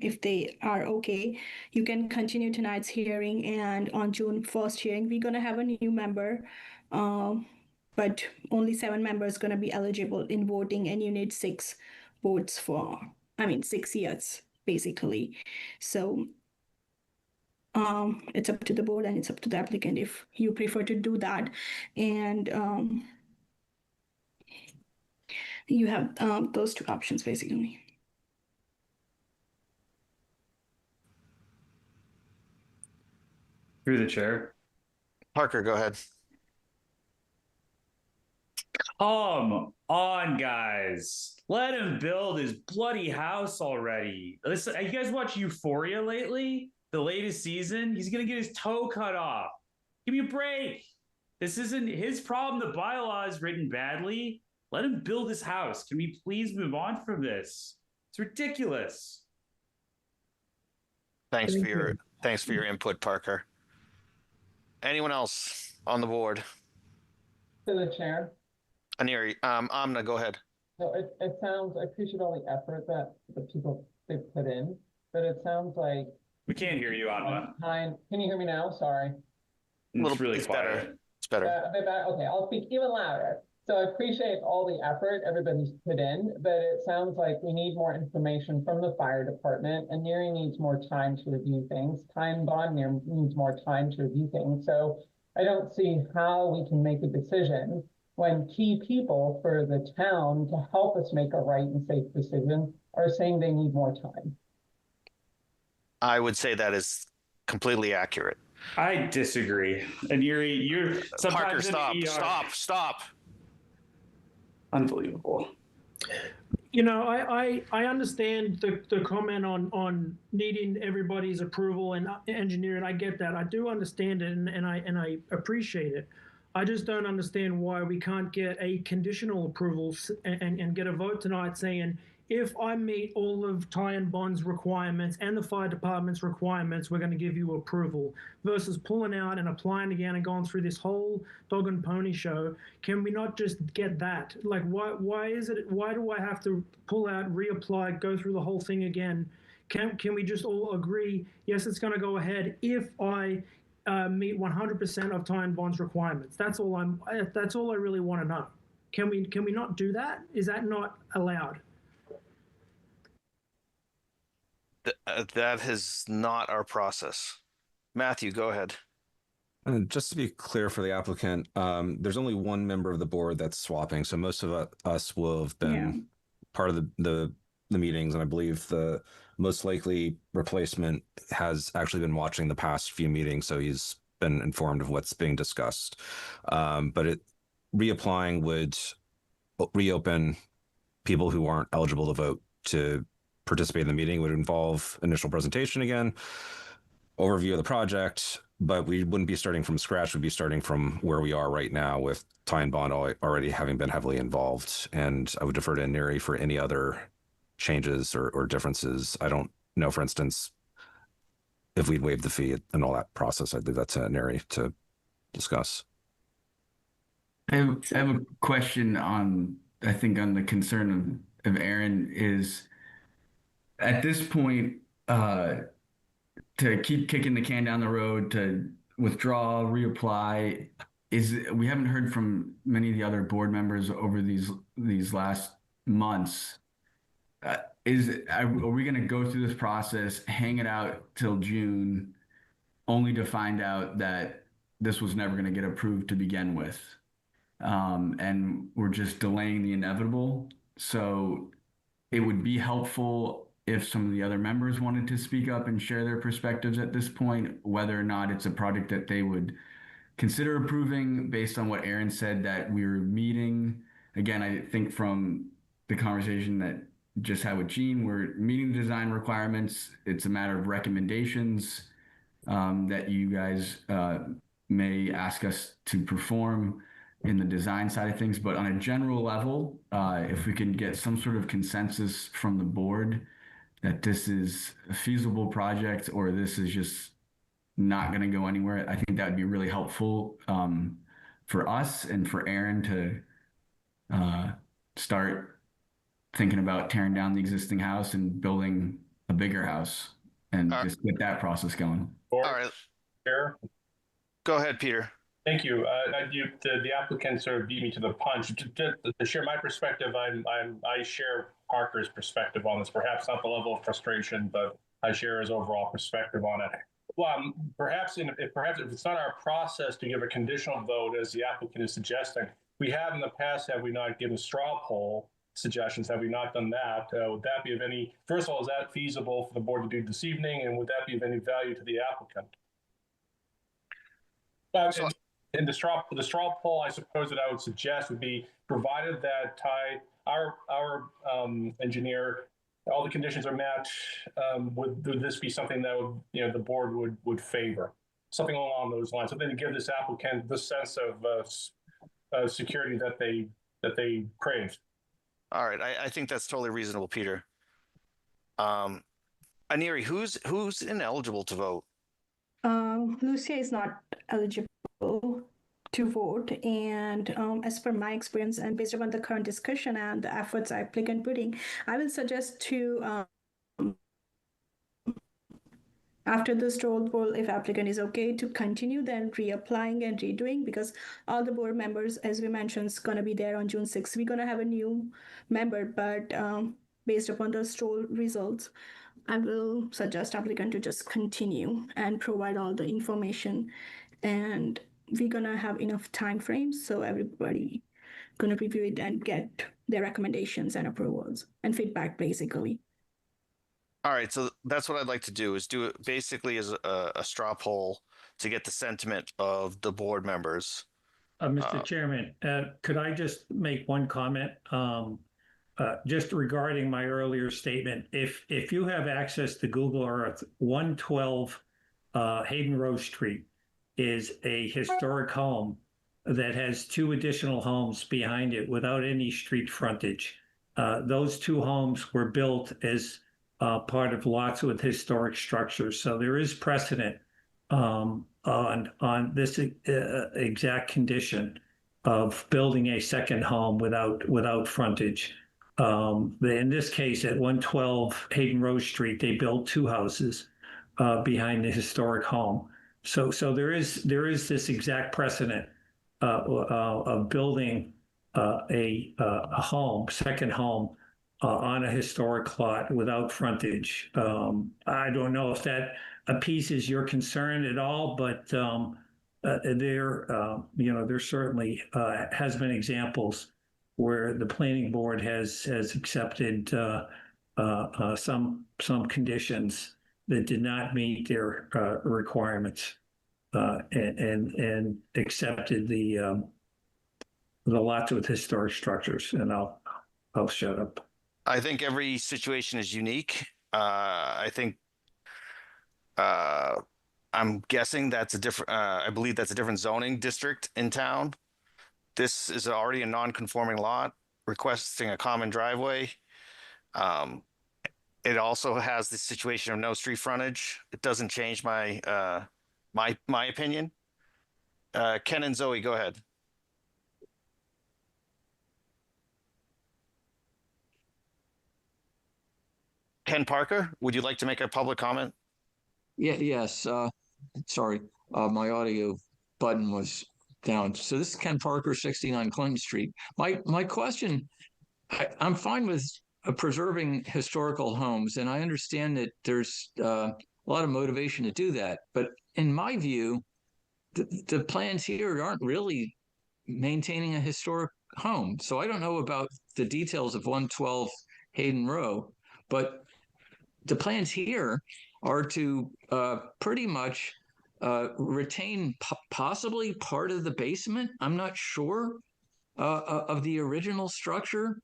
E: if they are okay, you can continue tonight's hearing. And on June 1st hearing, we're going to have a new member. But only 7 members going to be eligible in voting, and you need 6 votes 6 years, basically. So it's up to the board and it's up to the applicant if you prefer to do that. And you have those 2 options, basically.
F: Through the chair.
A: Parker, go ahead.
F: Come on, guys. Let him build his bloody house already. Listen, you guys watch Euphoria lately? The latest season? He's going to get his toe cut off. Give me a break. This isn't his problem. The bylaw is written badly. Let him build his house. Can we please move on from this? It's ridiculous.
A: Thanks for your input, Parker. Anyone else on the board?
J: To the chair.
A: Aneri, Amna, go ahead.
J: So it sounds, I appreciate all the effort that the people they put in, but it sounds like
F: we can't hear you, Amna.
J: Can you hear me now? Sorry.
F: It's really quiet.
A: Better. It's better.
J: A bit better. Okay, I'll speak even louder. So I appreciate all the effort everybody's put in, but it sounds like we need more information from the fire department, and Neri needs more time to review things. Ty and Bond needs more time to review things. So I don't see how we can make a decision when key people for the town to help us make a right and safe decision are saying they need more time.
A: I would say that is completely accurate.
F: I disagree. And you're
A: Parker,
F: sometimes
A: stop.
F: Unbelievable.
L: You know, I understand the comment on needing everybody's approval and engineering. I get that. I do understand it, and I appreciate it. I just don't understand why we can't get a conditional approval and get a vote tonight saying, if I meet all of Ty and Bond's requirements and the fire department's requirements, we're going to give you approval, versus pulling out and applying again and going through this whole dog and pony show. Can we not just get that? Like, why do I have to pull out, reapply, go through the whole thing again? Can we just all agree, yes, it's going to go ahead if I meet 100% of Ty and Bond's requirements? That's all I really want to know. Can we not do that? Is that not allowed?
A: That is not our process. Matthew, go ahead.
B: And just to be clear for the applicant, there's only one member of the board that's swapping. So most of us will have been part of the meetings. And I believe the most likely replacement has actually been watching the past few meetings. So he's been informed of what's being discussed. But reapplying would reopen people who aren't eligible to vote to participate in the meeting. It would involve initial presentation again, overview of the project, but we wouldn't be starting from scratch. We'd be starting from where we are right now with Ty and Bond already having been heavily involved. And I would defer to Neri for any other changes or differences. I don't know, for instance, if we'd waived the fee and all that process. I'd leave that to Neri to discuss.
N: I have a question on the concern of Aaron is, at this point, to keep kicking the can down the road, to withdraw, reapply, we haven't heard from many of the other board members over these last months. Are we going to go through this process, hang it out till June, only to find out that this was never going to get approved to begin with? And we're just delaying the inevitable. So it would be helpful if some of the other members wanted to speak up and share their perspectives at this point, whether or not it's a project that they would consider approving based on what Aaron said that we're meeting. Again, I think from the conversation that just had with Gene, we're meeting the design requirements. It's a matter of recommendations that you guys may ask us to perform in the design side of things. But on a general level, if we can get some sort of consensus from the board that this is a feasible project or this is just not going to go anywhere, I think that would be really helpful for us and for Aaron to start thinking about tearing down the existing house and building a bigger house and just get that process going.
A: All right.
G: Chair?
A: Go ahead, Peter.
G: Thank you. The applicant sort of beat me to the punch. To share my perspective, I share Parker's perspective on this. Perhaps not the level of frustration, but I share his overall perspective on it. Well, perhaps if it's not our process to give a conditional vote, as the applicant is suggesting, we have in the past, have we not given straw poll suggestions? Have we not done that? Would that be of any? First of all, is that feasible for the board to do this evening, and would that be of any value to the applicant? And the straw poll, I suppose that I would suggest would be, provided that our engineer, all the conditions are met, would this be something that would the board would favor? Something along those lines, something to give this applicant the sense of security that they crave.
A: All right, I think that's totally reasonable, Peter. Aniri, who's ineligible to vote?
E: Lucia is not eligible to vote, and as per my experience and based upon the current discussion and the efforts applicant putting, I will suggest to after the straw poll, if applicant is okay to continue, then reapplying and redoing, because all the board members, as we mentioned, is going to be there on June 6th. We're going to have a new member, but based upon the straw results, I will suggest applicant to just continue and provide all the information, and we're going to have enough time frames so everybody going to review it and get their recommendations and approvals and feedback, basically.
A: All right, so that's what I'd like to do is do it basically as a straw poll to get the sentiment of the board members.
M: Mr. Chairman, could I just make one comment? Just regarding my earlier statement, if you have access to Google Earth, 112 Hayden Rose Street is a historic home that has 2 additional homes behind it without any street frontage. Those 2 homes were built as part of lots with historic structures, so there is precedent on this exact condition of building a second home without frontage. In this case, at 112 Hayden Rose Street, they built 2 houses behind the historic home. So there is this exact precedent of building a home, second home, on a historic lot without frontage. I don't know if that appeases your concern at all, but there certainly has been examples where the planning board has accepted some conditions that did not meet their requirements and accepted the lots with historic structures. And I'll shut up.
A: I think every situation is unique. I think I'm guessing that's a different. I believe that's a different zoning district in town. This is already a non-conforming lot requesting a common driveway. It also has the situation of no street frontage. It doesn't change my my opinion. Ken and Zoe, go ahead. Ken Parker, would you like to make a public comment?
I: Yes. Sorry, my audio button was down. So this is Ken Parker, 69 Clinton Street. My question, I'm fine with preserving historical homes, and I understand that there's a lot of motivation to do that. But in my view, the plans here aren't really maintaining a historic home. So I don't know about the details of 112 Hayden Row, but the plans here are to pretty much retain possibly part of the basement. I'm not sure of the original structure,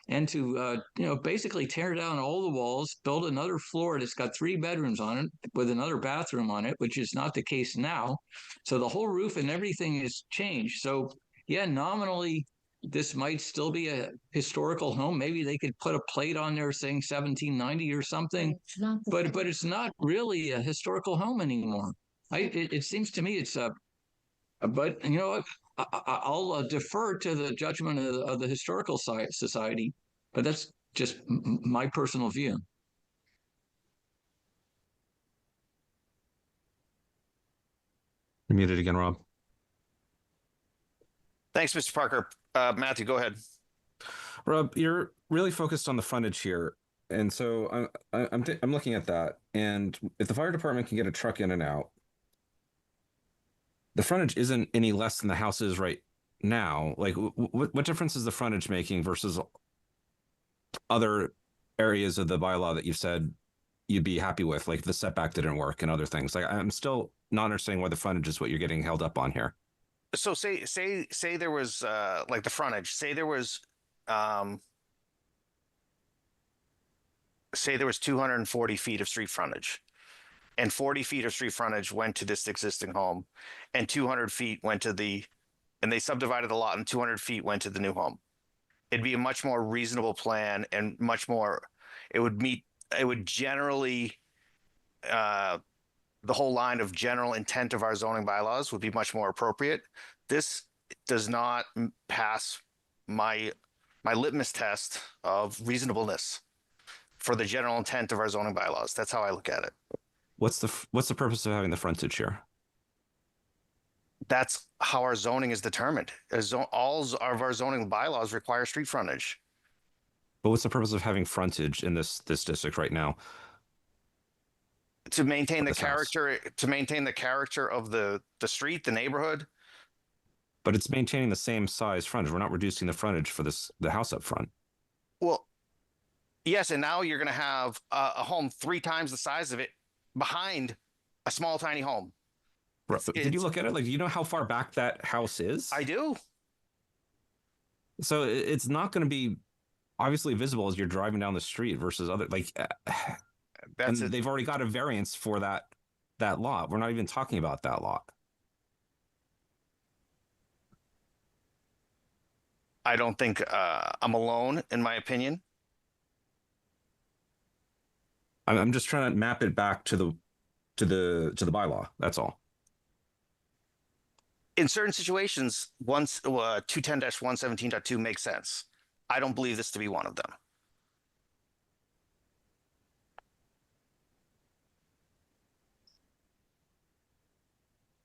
I: and to basically tear down all the walls, build another floor that's got 3 bedrooms on it with another bathroom on it, which is not the case now. So the whole roof and everything is changed. So yeah, nominally this might still be a historical home. Maybe they could put a plate on there saying 1790 or something, but it's not really a historical home anymore. It seems to me it's but I'll defer to the judgment of the Historical Society, but that's just my personal view.
B: You're muted again, Rob.
A: Thanks, Mr. Parker. Matthew, go ahead.
B: Rob, you're really focused on the frontage here, and so I'm looking at that. And if the fire department can get a truck in and out, the frontage isn't any less than the house is right now. Like, what difference is the frontage making versus other areas of the bylaw that you've said you'd be happy with, like the setback didn't work and other things? Like, I'm still not understanding why the frontage is what you're getting held up on here.
A: So say there was like the frontage. Say there was 240 feet of street frontage, and 40 feet of street frontage went to this existing home, and 200 feet went to and they subdivided the lot, and 200 feet went to the new home. It'd be a much more reasonable plan, and much more. It would generally. The whole line of general intent of our zoning bylaws would be much more appropriate. This does not pass my litmus test of reasonableness for the general intent of our zoning bylaws. That's how I look at it.
B: What's the purpose of having the frontage here?
A: That's how our zoning is determined. All of our zoning bylaws require street frontage.
B: But what's the purpose of having frontage in this district right now?
A: To maintain the character, to maintain the character of the street, the neighborhood.
B: But it's maintaining the same size frontage. We're not reducing the frontage for the house up front.
A: Well, yes, and now you're going to have a home 3 times the size of it behind a small, tiny home.
B: Did you look at it? Like, do you know how far back that house is?
A: I do.
B: So it's not going to be obviously visible as you're driving down the street versus other
A: That's
B: and
A: it.
B: they've already got a variance for that lot. We're not even talking about that lot.
A: I don't think I'm alone in my opinion.
B: I'm just trying to map it back to the bylaw. That's all.
A: In certain situations, 210-117.2 makes sense. I don't believe this to be one of them.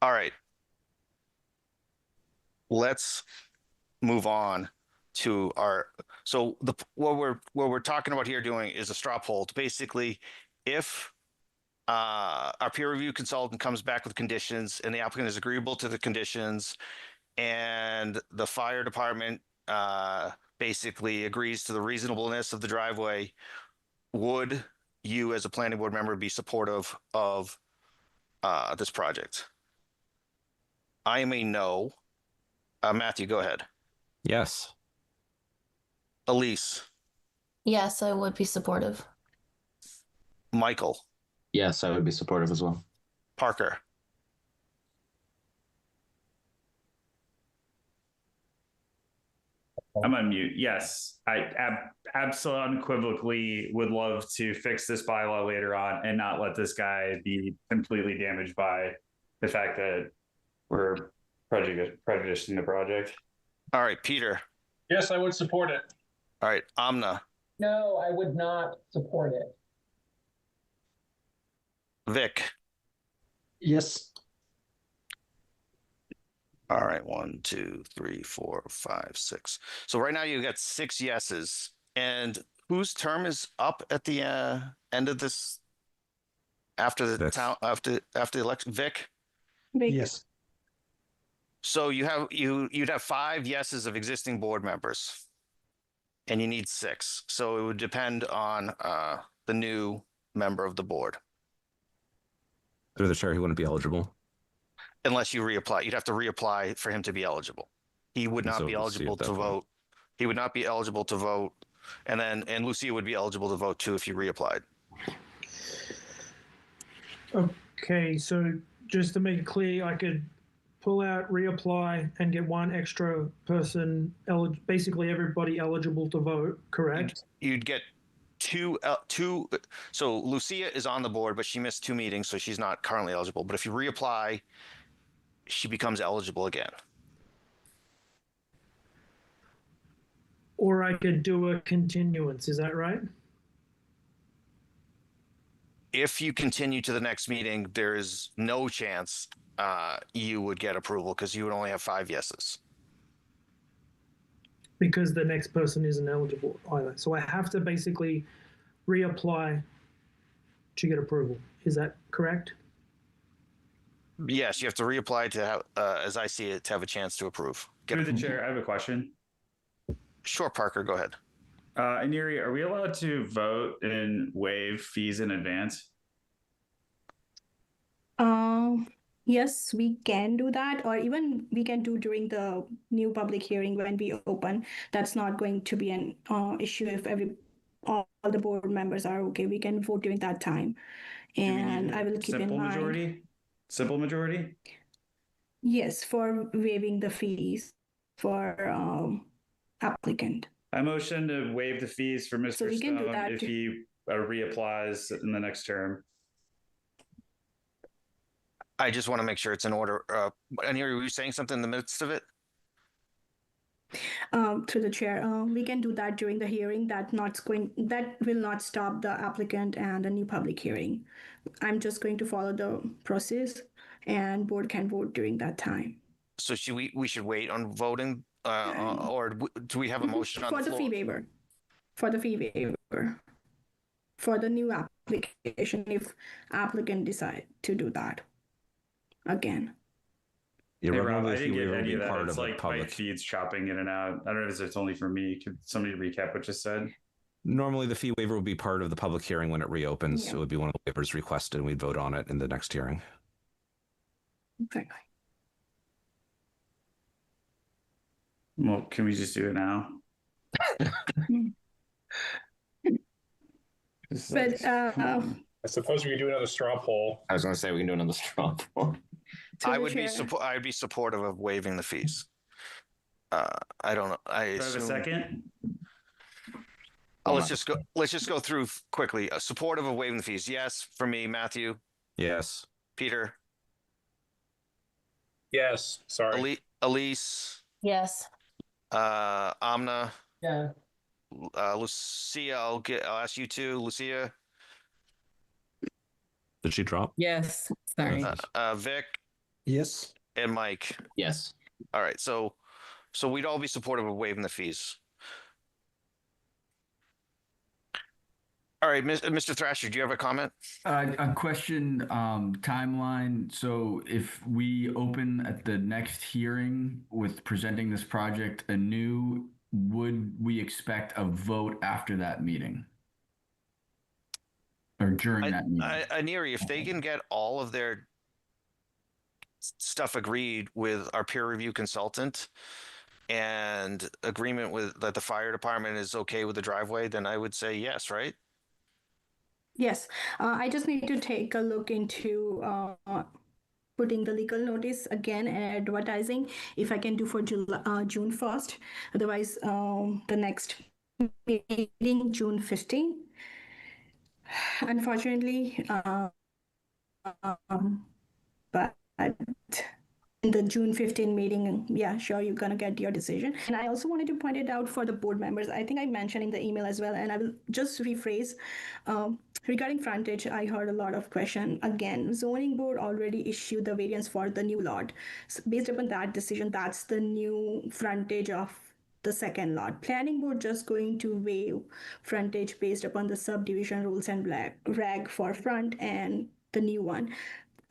A: All right. Let's move on to what we're talking about here doing is a straw poll to basically, if our peer review consultant comes back with conditions and the applicant is agreeable to the conditions and the fire department basically agrees to the reasonableness of the driveway, would you as a planning board member be supportive of this project? I am a no. Matthew, go ahead.
B: Yes.
A: Elise.
H: Yes, I would be supportive.
A: Michael.
O: Yes, I would be supportive as well.
A: Parker.
F: I'm on mute. Yes, I absolutely unequivocally would love to fix this bylaw later on and not let this guy be completely damaged by the fact that we're prejudicing the project.
A: All right, Peter.
G: Yes, I would support it.
A: All right, Amna.
J: No, I would not support it.
A: Vic.
D: Yes.
A: All right, 1, 2, 3, 4, 5, 6. So right now you got 6 yeses. And whose term is up at the end of this? After the after the election, Vic.
D: Yes.
A: So you'd have 5 yeses of existing board members, and you need 6. So it would depend on the new member of the board.
B: Through the chair, he wouldn't be eligible.
A: Unless you reapply, you'd have to reapply for him to be eligible. He would not be eligible to vote. He would not be eligible to vote, and Lucia would be eligible to vote too if you reapplied.
L: Okay, so just to make it clear, I could pull out, reapply, and get 1 extra person, basically everybody eligible to vote, correct?
A: You'd get two. So Lucia is on the board, but she missed 2 meetings, so she's not currently eligible. But if you reapply, she becomes eligible again.
L: Or I could do a continuance, is that right?
A: If you continue to the next meeting, there is no chance you would get approval because you would only have 5 yeses.
L: Because the next person isn't eligible either. So I have to basically reapply to get approval. Is that correct?
A: Yes, you have to reapply to have, as I see it, to have a chance to approve.
F: Through the chair, I have a question.
A: Sure, Parker, go ahead.
F: Aniri, are we allowed to vote and waive fees in advance?
E: Yes, we can do that, or even we can do during the new public hearing when we open. That's not going to be an issue if all the board members are okay. We can vote during that time, and I will keep in mind.
F: Majority? Simple majority?
E: Yes, for waiving the fees for applicant.
F: I motion to waive the fees for Mr.
E: So we can do
F: Stone
E: that
F: if
E: too.
F: he reapplies in the next term.
A: I just want to make sure it's in order. Aniri, were you saying something in the midst of it?
E: Through the chair, we can do that during the hearing. That will not stop the applicant and the new public hearing. I'm just going to follow the process, and board can vote during that time.
A: So we should wait on voting, or do we have a motion on
E: for
A: the
E: the
A: floor?
E: fee waiver? For the fee waiver, for the new application, if applicant decide to do that again.
B: Yeah,
F: Hey,
B: Rob,
F: Rob,
B: normally
F: I
B: the fee
F: didn't get
B: waiver would
F: any
B: be
F: of that.
B: part
F: It's
B: of a
F: like my
B: public.
F: feed's chopping in and out. I don't know if it's only for me. Could somebody recap what you said?
B: Normally the fee waiver would be part of the public hearing when it reopens.
E: Yeah.
B: It would be one of the waivers requested, and we'd vote on it in the next hearing.
E: Exactly.
F: Well, can we just do it now?
E: But
G: I suppose we could do another straw poll.
O: I was going to say we can do another straw poll.
E: To
A: I
E: the
A: would be
E: chair.
A: I'd be supportive of waiving the fees. I don't know. I
F: Do I have a
A: assume.
F: second?
A: Oh, let's just go through quickly. Supportive of waiving the fees. Yes, for me, Matthew,
B: Yes.
A: Peter,
G: Yes, sorry.
A: Elise,
H: Yes.
A: Amna,
J: Yeah.
A: Lucia. I'll ask you too, Lucia.
B: Did she drop?
C: Yes. Sorry.
A: Vic
D: Yes.
A: and Mike.
O: Yes.
A: All right, so we'd all be supportive of waiving the fees. All right, Mr. Thrasher, do you have a comment?
N: A question, timeline. So if we open at the next hearing with presenting this project anew, would we expect a vote after that meeting? Or during that meeting?
A: Aneri, if they can get all of their stuff agreed with our peer review consultant and agreement with that the fire department is okay with the driveway, then I would say yes, right?
E: Yes, I just need to take a look into putting the legal notice again and advertising if I can do for June 1st. Otherwise, the next meeting, June 15. Unfortunately, but in the June 15 meeting, yeah, sure, you're going to get your decision. And I also wanted to point it out for the board members. I think I mentioned in the email as well, and I will just rephrase. Regarding frontage, I heard a lot of question. Again, zoning board already issued the variance for the new lot. So based upon that decision, that's the new frontage of the second lot. Planning board just going to waive frontage based upon the subdivision rules and reg for front and the new one.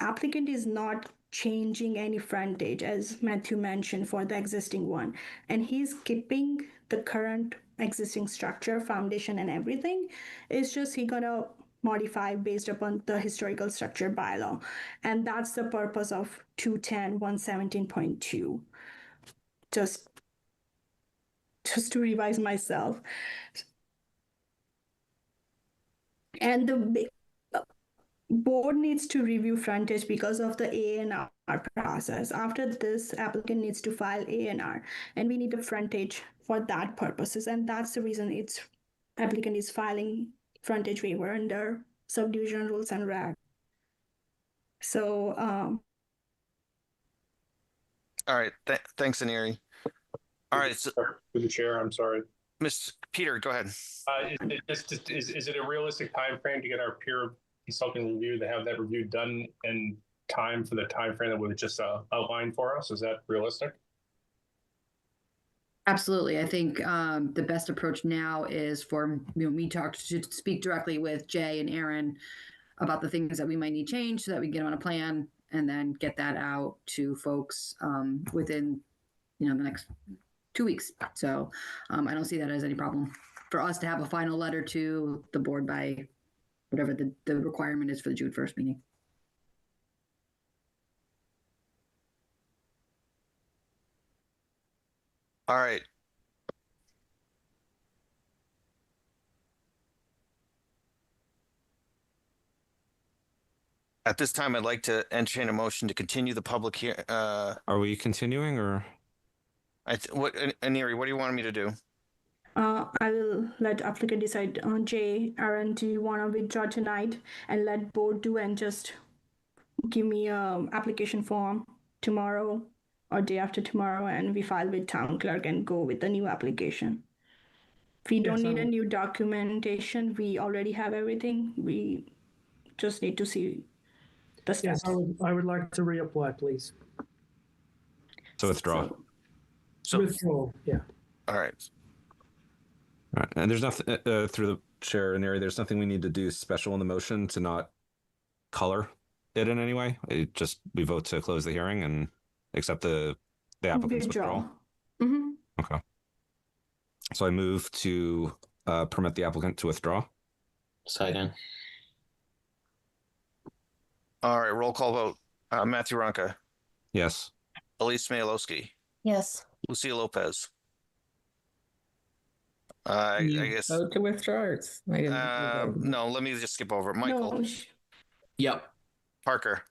E: Applicant is not changing any frontage, as Matthew mentioned, for the existing one, and he's keeping the current existing structure, foundation, and everything. It's just he gonna modify based upon the historical structure bylaw, and that's the purpose of 210.117.2. Just to revise myself. And the board needs to review frontage because of the A&R process. After this, applicant needs to file A&R, and we need a frontage for that purposes, and that's the reason it's applicant is filing frontage waiver under subdivision rules and reg. So
A: all right, thanks, Aneri. All right, so
G: To the chair, I'm sorry.
A: Mr. Peter, go ahead.
G: Is it a realistic time frame to get our peer consulting review, to have that review done in time for the time frame that was just outlined for us? Is that realistic?
K: Absolutely. I think the best approach now is for me to speak directly with Jay and Aaron about the things that we might need changed so that we can get on a plan and then get that out to folks within the next 2 weeks. So I don't see that as any problem for us to have a final letter to the board by whatever the requirement is for the June 1st meeting.
A: All right. At this time, I'd like to entertain a motion to continue the public hearing.
B: Are we continuing or?
A: Aneri, what do you want me to do?
E: I will let applicant decide. Jay, Aaron, do you want to withdraw tonight and let board do and just give me a application form tomorrow or day after tomorrow, and we file with town clerk and go with the new application? We don't need a new documentation. We already have everything. We just need to see the steps.
L: Yes, I would like to reapply, please.
B: So withdraw.
A: So
L: withdraw, yeah.
A: All right.
B: All right. And there's nothing through the chair and area. There's nothing we need to do special in the motion to not color it in any way. We vote to close the hearing and accept the applicant's withdrawal?
E: Mm-hmm.
B: Okay. So I move to permit the applicant to withdraw.
O: Second.
A: All right, roll call vote. Matthew Ronka,
B: Yes.
A: Elise Smayalowski,
H: Yes.
A: Lucia Lopez. I guess.
C: Vote to withdraw. I didn't.
A: No, let me just skip over it. Michael,
E: No,
O: Yep.
A: Parker,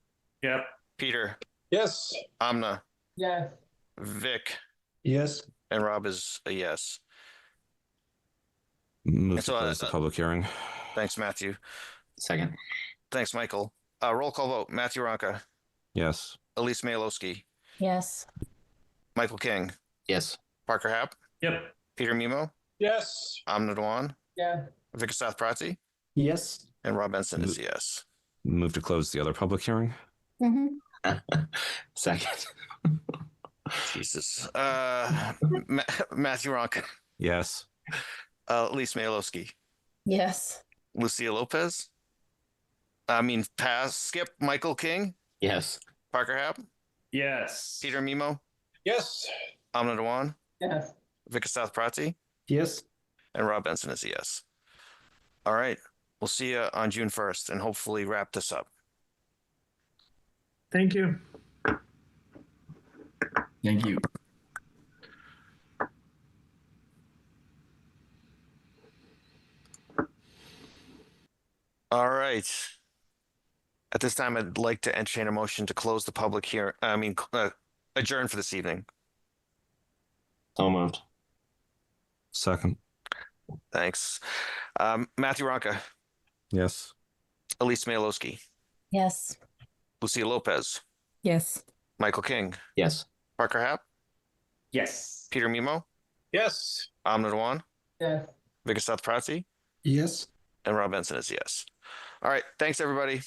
F: Yep.
A: Peter,
G: Yes.
A: Amna,
J: Yes.
A: Vic,
D: Yes.
A: and Rob is a yes.
B: Move
A: And
B: to
A: so,
B: close the public hearing.
A: Thanks, Matthew.
O: Second.
A: Thanks, Michael. Roll call vote. Matthew Ronka,
B: Yes.
A: Elise Smayalowski,
H: Yes.
A: Michael King,
O: Yes.
A: Parker Happ,
F: Yep.
A: Peter Mimo,
G: Yes.
A: Amna Dewan,
J: Yeah.
A: Vic South Prati,
D: Yes.
A: and Rob Benson is a yes.
B: Move to close the other public hearing.
O: Second.
A: Jesus. Matthew Ronka,
B: Yes.
A: Elise Smayalowski,
H: Yes.
A: Lucia Lopez. Skip Michael King,
O: Yes.
A: Parker Happ,
F: Yes.
A: Peter Mimo,
G: Yes.
A: Amna Dewan,
J: Yes.
A: Vic South Prati,
D: Yes.
A: and Rob Benson is a yes. All right. We'll see you on June 1st and hopefully wrap this up.
L: Thank you.
N: Thank you.
A: All right. At this time, I'd like to entertain a motion to close the public hearing. Adjourn for this evening.
O: So moved.
B: Second.
A: Thanks. Matthew Ronka,
B: Yes.
A: Elise Smayalowski,
H: Yes.
A: Lucia Lopez,
C: Yes.
A: Michael King,
O: Yes.
A: Parker Happ,
F: Yes.
A: Peter Mimo,
G: Yes.
A: Amna Dewan,
J: Yes.
A: Vic South Prati,
D: Yes.
A: and Rob Benson is yes. All right. Thanks, everybody.